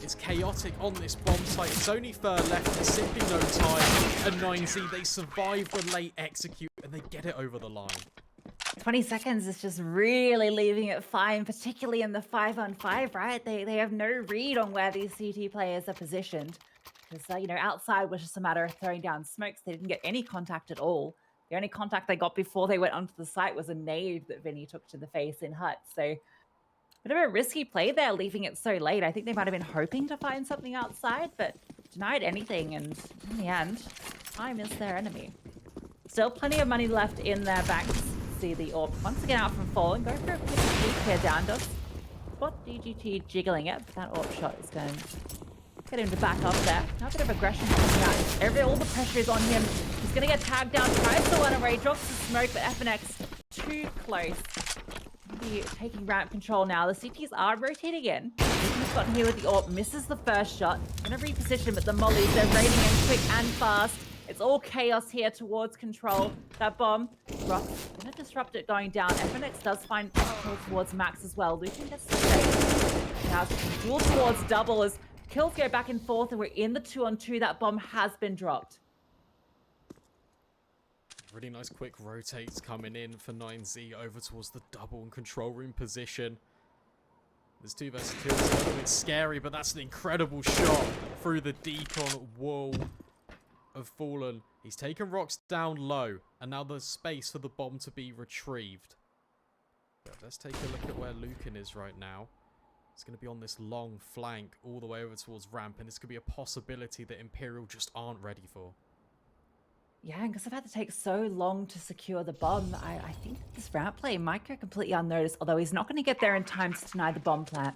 it's chaotic on this bomb site. It's only Fur left. There's simply no time. And 9Z, they survive the late execute and they get it over the line. 20 seconds is just really leaving it fine, particularly in the 5-on-5, right? They have no read on where these CT players are positioned. Because, you know, outside was just a matter of throwing down smokes. They didn't get any contact at all. The only contact they got before they went onto the site was a nade that Vinny took to the face in Hut. So, a bit of a risky play there, leaving it so late. I think they might have been hoping to find something outside, but denied anything. And in the end, time is their enemy. Still plenty of money left in their banks. See the AWP once again out from Fallen. Go for a quick peek here down. Does spot DGT jiggling it, but that AWP shot is going to get him to back off there. Now a bit of aggression coming out. All the pressure is on him. He's going to get tagged down. Tries to run away. Drops the smoke, but FNX too close. Be taking ramp control now. The CTs are rotating in. He's gotten here with the AWP. Misses the first shot. Going to reposition, but the mollies, they're raining in quick and fast. It's all chaos here towards control. That bomb, Rock's going to disrupt it going down. FNX does find control towards Max as well. Luken gets the save. Now duel towards double as kills go back and forth, and we're in the 2-on-2. That bomb has been dropped. Really nice quick rotates coming in for 9Z over towards the double and control room position. There's 2 versus 2. It's a little bit scary, but that's an incredible shot through the decon wall of Fallen. He's taken Rocks down low, and now there's space for the bomb to be retrieved. But let's take a look at where luken is right now. It's going to be on this long flank all the way over towards ramp, and this could be a possibility that Imperial just aren't ready for. Yeah, and because I've had to take so long to secure the bomb, I think this ramp play might go completely unnoticed, although he's not going to get there in time to deny the bomb plant.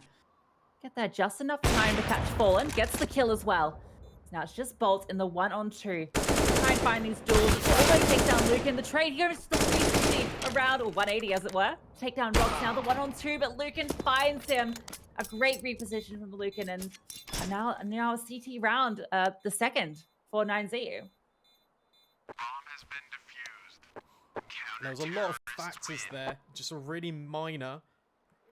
Get there just enough time to catch Fallen. Gets the kill as well. Now it's just boltz in the 1-on-2. Try and find these duels. Always take down luken. The trade here is the 360 around, or 180 as it were. Take down Rocks now, the 1-on-2, but luken finds him. A great reposition from luken, and now a CT round, the second for 9Z. There was a lot of factors there, just a really minor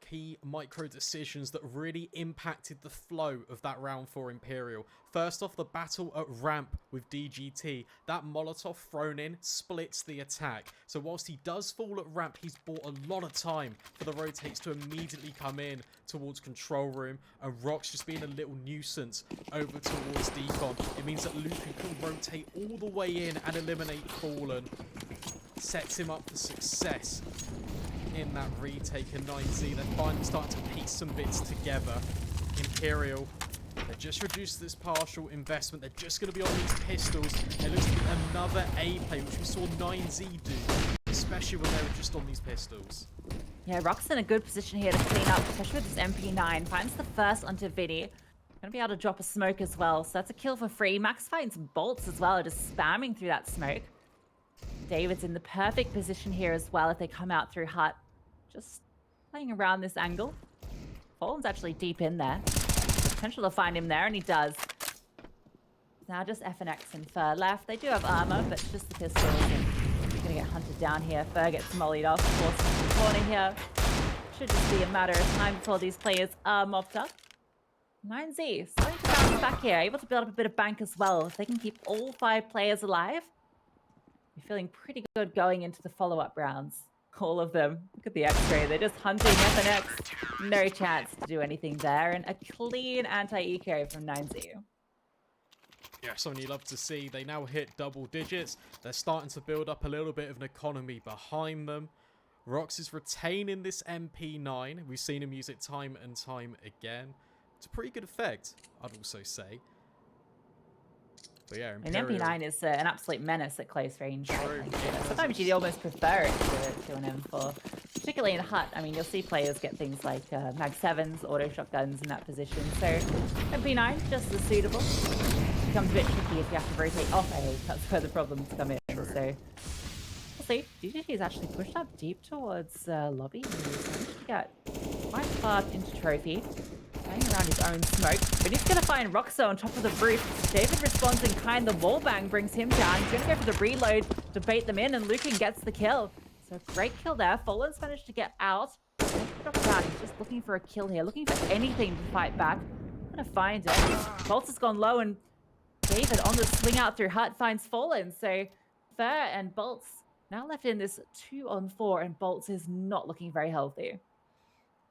key micro decisions that really impacted the flow of that round for Imperial. First off, the battle at ramp with DGT. That Molotov thrown in splits the attack. So whilst he does fall at ramp, he's bought a lot of time for the rotates to immediately come in towards control room, and Rock's just being a little nuisance over towards decon. It means that luken can rotate all the way in and eliminate Fallen. Sets him up for success in that retake. And 9Z, they're finally starting to piece some bits together. Imperial, they just reduced this partial investment. They're just going to be on these pistols. It looks like another A play, which we saw 9Z do, especially when they were just on these pistols. Yeah, Rock's in a good position here to clean up, especially with this MP9. Finds the first onto Vinny. Going to be able to drop a smoke as well, so that's a kill for free. Max finds boltz as well, just spamming through that smoke. David's in the perfect position here as well if they come out through Hut. Just playing around this angle. Fallen's actually deep in there. Potential to find him there, and he does. Now just FNX and Fur left. They do have armor, but just the pistols. And he's going to get hunted down here. Fur gets mollied off, forced into the corner here. Should just be a matter of time before these players are mopped up. 9Z starting to bounce back here, able to build up a bit of bank as well. If they can keep all 5 players alive, you're feeling pretty good going into the follow-up rounds. All of them. Look at the X-ray. They're just hunting FNX. No chance to do anything there. And a clean anti-eco from 9Z. Yeah, something you love to see. They now hit double digits. They're starting to build up a little bit of an economy behind them. Rox is retaining this MP9. We've seen him use it time and time again. It's a pretty good effect, I'd also say. But yeah, Imperial... An MP9 is an absolute menace at close range. True. Sometimes you'd almost prefer it to an M4. Particularly in Hut, I mean, you'll see players get things like Mag 7s, auto shotguns in that position. So MP9, just as suitable. It becomes a bit tricky if you have to rotate off A. That's where the problems come in. True. So we'll see. DGT is actually pushed up deep towards lobby. He's managed to get quite far into trophy. Playing around his own smoke, but he's going to find Roxo on top of the roof. David responds in kind. The wallbang brings him down. He's going to go for the reload to bait them in, and luken gets the kill. So great kill there. Fallen's managed to get out. He's just looking for a kill here, looking for anything to fight back. Gonna find it. boltz has gone low, and David on the swing out through Hut finds Fallen. So Fur and boltz now left in this 2-on-4, and boltz is not looking very healthy.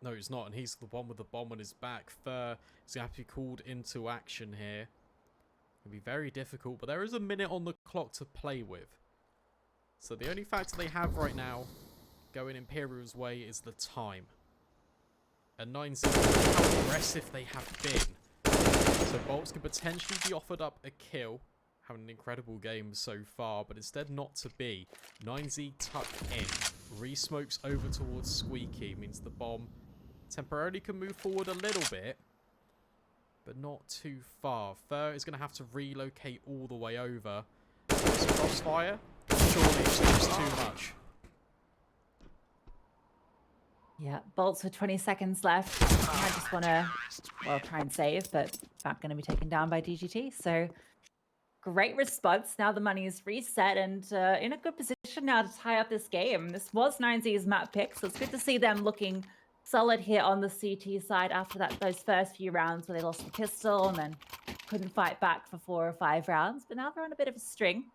No, he's not, and he's the one with the bomb on his back. Fur is going to have to be called into action here. It'll be very difficult, but there is a minute on the clock to play with. So the only factor they have right now going Imperial's way is the time. And 9-0, how aggressive they have been. So boltz could potentially be offered up a kill. Having an incredible game so far, but instead not to be. 9Z tucked in. Re-smokes over towards Squeaky. Means the bomb temporarily can move forward a little bit, but not too far. Fur is going to have to relocate all the way over. This crossfire, surely it's just too much. Yeah, boltz with 20 seconds left. I just want to, well, try and save, but not going to be taken down by DGT. So great response. Now the money is reset and in a good position now to tie up this game. This was 9Z's map pick, so it's good to see them looking solid here on the CT side after those first few rounds where they lost the pistol and then couldn't fight back for 4 or 5 rounds. But now they're on a bit of a string.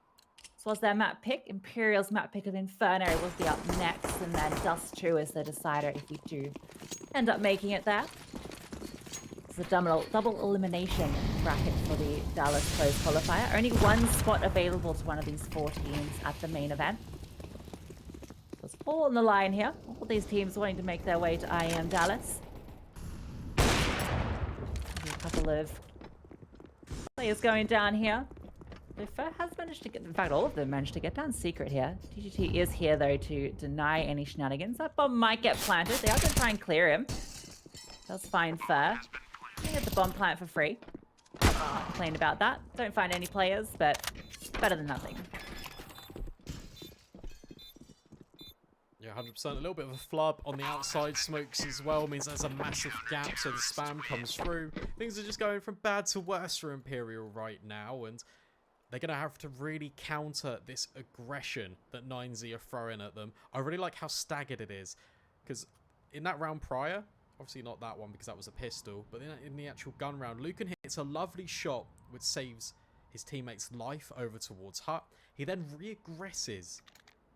This was their map pick. Imperial's map pick of Inferno will be up next, and then Dust 2 is the decider if we do end up making it there. It's a double elimination bracket for the Dallas Close Qualifier. Only one spot available to one of these 4 teams at the main event. It's all on the line here. All these teams wanting to make their way to IEM Dallas. A couple of players going down here. Fur has managed to get, in fact, all of them managed to get down secret here. DGT is here, though, to deny any shenanigans. That bomb might get planted. They are going to try and clear him. Does find Fur. You get the bomb plant for free. Not complain about that. Don't find any players, but better than nothing. Yeah, 100%. A little bit of a flub on the outside. Smokes as well means there's a massive gap, so the spam comes through. Things are just going from bad to worse for Imperial right now, and they're going to have to really counter this aggression that 9Z are throwing at them. I really like how staggered it is, because in that round prior, obviously not that one because that was a pistol, but in the actual gun round, luken hits a lovely shot which saves his teammate's life over towards Hut. He then re-aggresses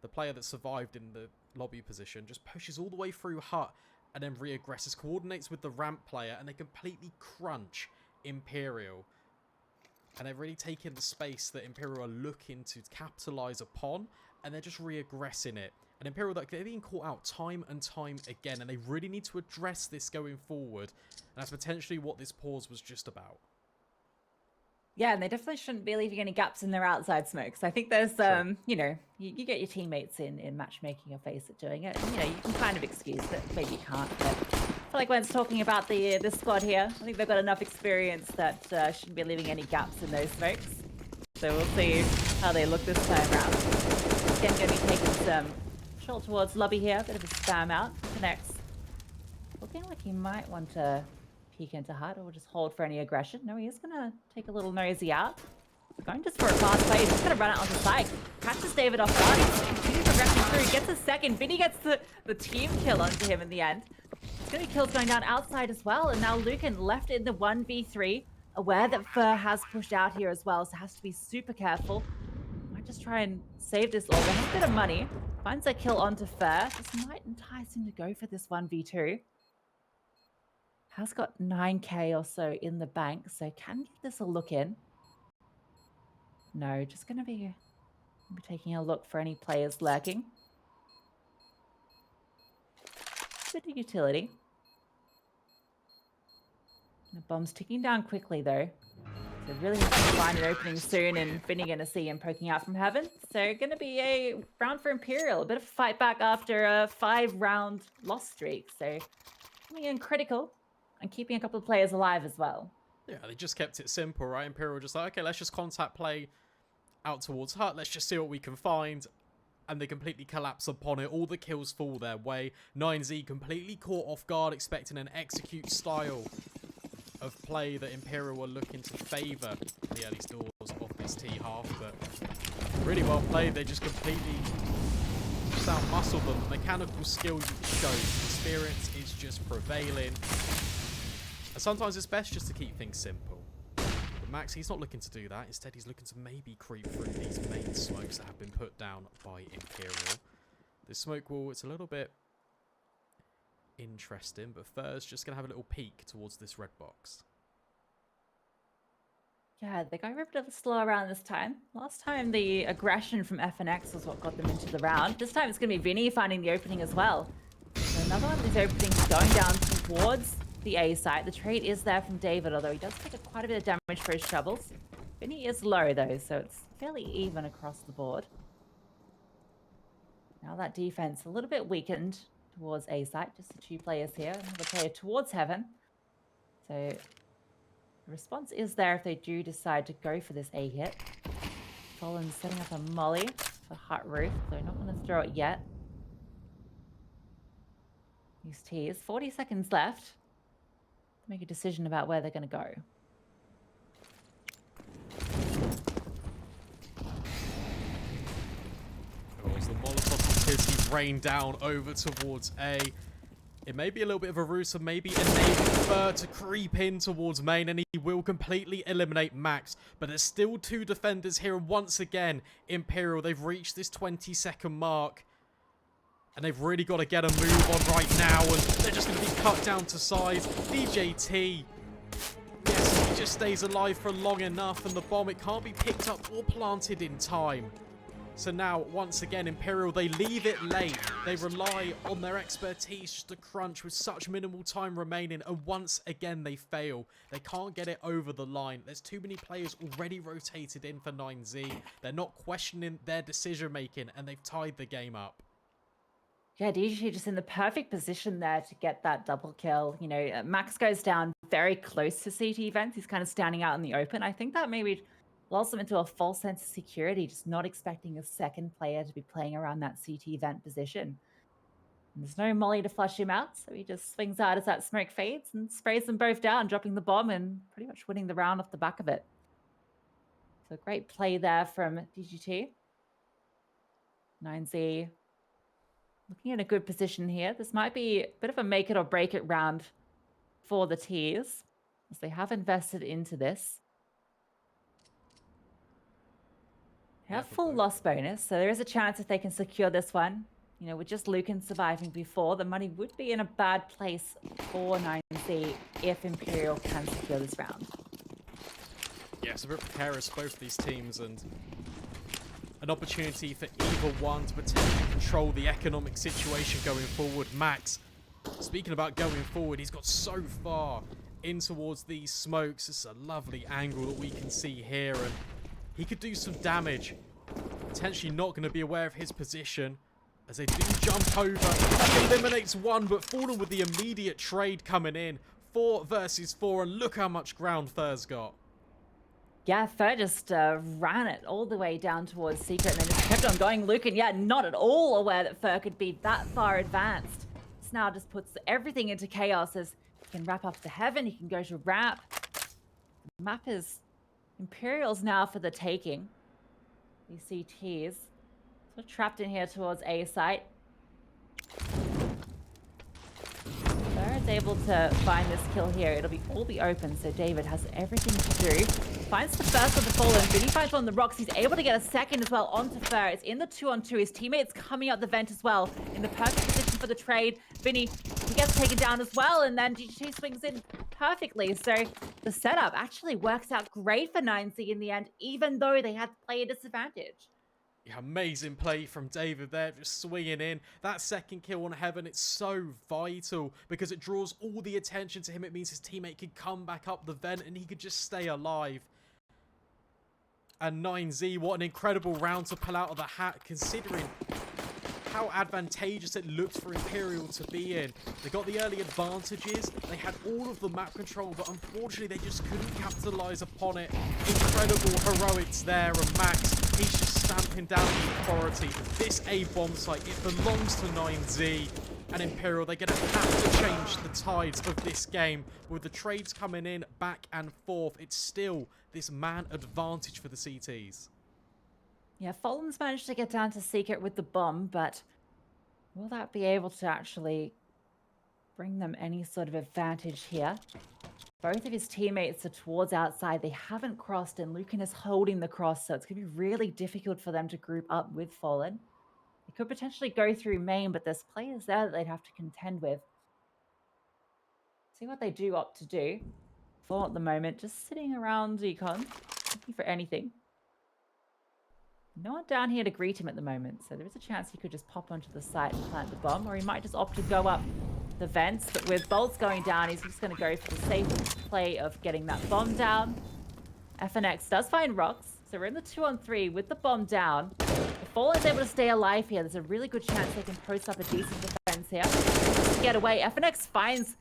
the player that survived in the lobby position, just pushes all the way through Hut and then re-aggresses, coordinates with the ramp player, and they completely crunch Imperial. And they're really taking the space that Imperial are looking to capitalize upon, and they're just re-aggressing it. And Imperial, they're being caught out time and time again, and they really need to address this going forward. And that's potentially what this pause was just about. Yeah, and they definitely shouldn't be leaving any gaps in their outside smokes. I think there's, you know, you get your teammates in matchmaking or face at doing it. And, you know, you can kind of excuse it. Maybe you can't, but I feel like when it's talking about the squad here, I think they've got enough experience that shouldn't be leaving any gaps in those smokes. So we'll see how they look this time around. Again, going to be taking some shot towards lobby here. Bit of a spam out. Connects. Looking like he might want to peek into Hut or just hold for any aggression. No, he is going to take a little nosy out. Going just for a fast play. He's just going to run out onto site. Catches David off guard. Continues progressing through. He gets a second. Vinny gets the team kill onto him in the end. There's going to be kills going down outside as well. And now luken left in the 1v3. Aware that Fur has pushed out here as well, so has to be super careful. Might just try and save this orb. Has a bit of money. Finds a kill onto Fur. This might entice him to go for this 1v2. Has got 9k or so in the bank, so can give this a look in. No, just going to be taking a look for any players lurking. bit of utility. The bomb's ticking down quickly, though. So really have to find an opening soon, and Vinny going to see him poking out from heaven. So going to be a round for Imperial. A bit of a fight back after a 5-round loss streak. So coming in critical and keeping a couple of players alive as well. Yeah, they just kept it simple, right? Imperial just like, okay, let's just contact play out towards hut. Let's just see what we can find. And they completely collapse upon it. All the kills fall their way. 9Z completely caught off guard, expecting an execute style of play that Imperial were looking to favour the early doors of this T half, but really well played. They just completely just out-muscled them. The mechanical skill shows, experience is just prevailing. And sometimes it's best just to keep things simple. But Max, he's not looking to do that. Instead, he's looking to maybe creep through these main smokes that have been put down by Imperial. The smoke wall, it's a little bit interesting, but first just gonna have a little peek towards this red box. Yeah, they got a bit of a slow round this time. Last time the aggression from FNX was what got them into the round. This time it's gonna be Vinny finding the opening as well. So another one of these openings going down towards the A site. The trade is there from David, although he does take quite a bit of damage for his shovels. Vinny is low though, so it's fairly even across the board. Now that defense a little bit weakened towards A site, just the 2 players here, another player towards heaven. So the response is there if they do decide to go for this A hit. Fallen setting up a molly for hut roof. They're not going to throw it yet. These T's, 40 seconds left to make a decision about where they're going to go. As the Molotov activity rain down over towards A. It may be a little bit of a ruse of maybe enabling Fur to creep in towards main, and he will completely eliminate Max. But there's still 2 defenders here, and once again, Imperial, they've reached this 20-second mark. And they've really got to get a move on right now, and they're just going to be cut down to size. DJT, yes, he just stays alive for long enough, and the bomb, it can't be picked up or planted in time. So now, once again, Imperial, they leave it late. They rely on their expertise just to crunch with such minimal time remaining. And once again, they fail. They can't get it over the line. There's too many players already rotated in for 9Z. They're not questioning their decision-making, and they've tied the game up. Yeah, DJ just in the perfect position there to get that double kill. You know, Max goes down very close to CT vents. He's kind of standing out in the open. I think that maybe lulls them into a false sense of security, just not expecting a second player to be playing around that CT vent position. And there's no molly to flush him out, so he just swings out as that smoke fades and sprays them both down, dropping the bomb and pretty much winning the round off the back of it. So great play there from DGT. 9Z looking in a good position here. This might be a bit of a make it or break it round for the T's, as they have invested into this. They have full loss bonus, so there is a chance if they can secure this one. You know, with just luken surviving before, the money would be in a bad place for 9Z if Imperial can secure this round. Yeah, it's a bit precarious, both these teams, and an opportunity for either one to potentially control the economic situation going forward. Max, speaking about going forward, he's got so far in towards these smokes. It's a lovely angle that we can see here, and he could do some damage. Potentially not going to be aware of his position as they do jump over. He eliminates one, but Fallen with the immediate trade coming in. 4 versus 4, and look how much ground Fur's got. Yeah, Fur just ran it all the way down towards Secret and then just kept on going. Luken, yeah, not at all aware that Fur could be that far advanced. This now just puts everything into chaos as he can wrap up to heaven, he can go to ramp. The map is Imperials now for the taking. These CTs sort of trapped in here towards A site. Fur is able to find this kill here. It'll all be open, so David has everything to do. Finds the first of the Fallen. Vinny finds one on the rocks. He's able to get a second as well onto Fur. It's in the 2-on-2. His teammates coming up the vent as well. In the perfect position for the trade. Vinny, he gets taken down as well, and then DGT swings in perfectly. So the setup actually works out great for 9Z in the end, even though they had player disadvantage. Yeah, amazing play from David there, just swinging in. That second kill on Heaven, it's so vital because it draws all the attention to him. It means his teammate could come back up the vent and he could just stay alive. And 9Z, what an incredible round to pull out of the hat, considering how advantageous it looked for Imperial to be in. They got the early advantages, they had all of the map control, but unfortunately they just couldn't capitalise upon it. Incredible heroics there, and Max, he's just stamping down the authority. This A bomb site, it belongs to 9Z. And Imperial, they're going to have to change the tides of this game. With the trades coming in back and forth, it's still this man advantage for the CTs. Yeah, Fulham's managed to get down to Secret with the bomb, but will that be able to actually bring them any sort of advantage here? Both of his teammates are towards outside. They haven't crossed, and luken is holding the cross, so it's going to be really difficult for them to group up with Fallen. They could potentially go through main, but there's players there that they'd have to contend with. See what they do opt to do. Fall at the moment, just sitting around Econ, looking for anything. No one down here to greet him at the moment, so there is a chance he could just pop onto the site and plant the bomb, or he might just opt to go up the vents. But with boltz going down, he's just going to go for the safe play of getting that bomb down. FNX does find rocks, so we're in the 2-on-3 with the bomb down. If Fallen's able to stay alive here, there's a really good chance they can post up a decent defense here. To get away, FNX finds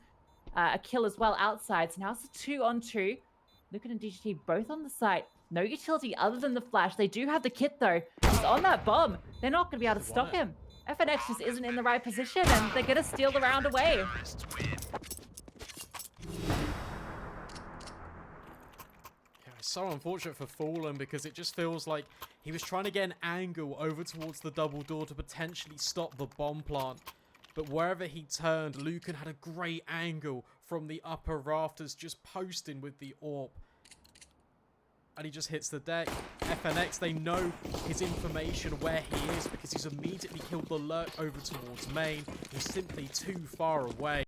a kill as well outside, so now it's a 2-on-2. Luken and DGT both on the site. No utility other than the flash. They do have the kit though. He's on that bomb. They're not going to be able to stop him. FNX just isn't in the right position, and they're going to steal the round away. Yeah, it's so unfortunate for Fallen because it just feels like he was trying to get an angle over towards the double door to potentially stop the bomb plant. But wherever he turned, luken had a great angle from the upper rafters, just posting with the AWP. And he just hits the deck. FNX, they know his information where he is because he's immediately killed the lurk over towards main. He's simply too far away.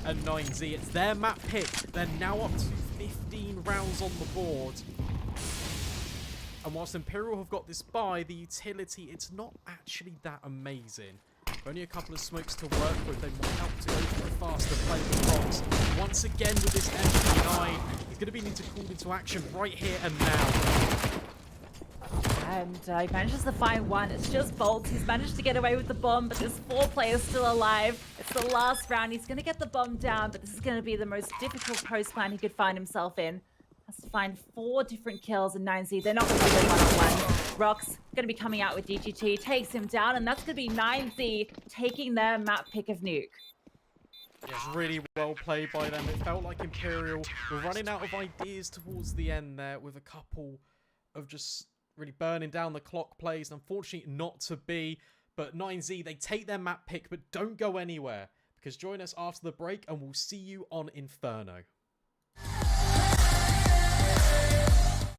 And 9Z, it's their map pick. They're now up to 15 rounds on the board. And whilst Imperial have got this buy, the utility, it's not actually that amazing. Only a couple of smokes to work with. They might help to go for a faster play with Rocks. Once again with this MP9, he's going to be needed to call into action right here and now. And he manages to find one. It's just boltz. He's managed to get away with the bomb, but there's 4 players still alive. It's the last round. He's going to get the bomb down, but this is going to be the most difficult post plan he could find himself in. Has to find 4 different kills, and 9Z, they're not going to be the one-on-one. Rocks going to be coming out with DGT, takes him down, and that's going to be 9Z taking their map pick of Nuke. Yeah, it's really well played by them. It felt like Imperial were running out of ideas towards the end there with a couple of just really burning down the clock plays. And unfortunately not to be, but 9Z, they take their map pick, but don't go anywhere because join us after the break and we'll see you on Inferno.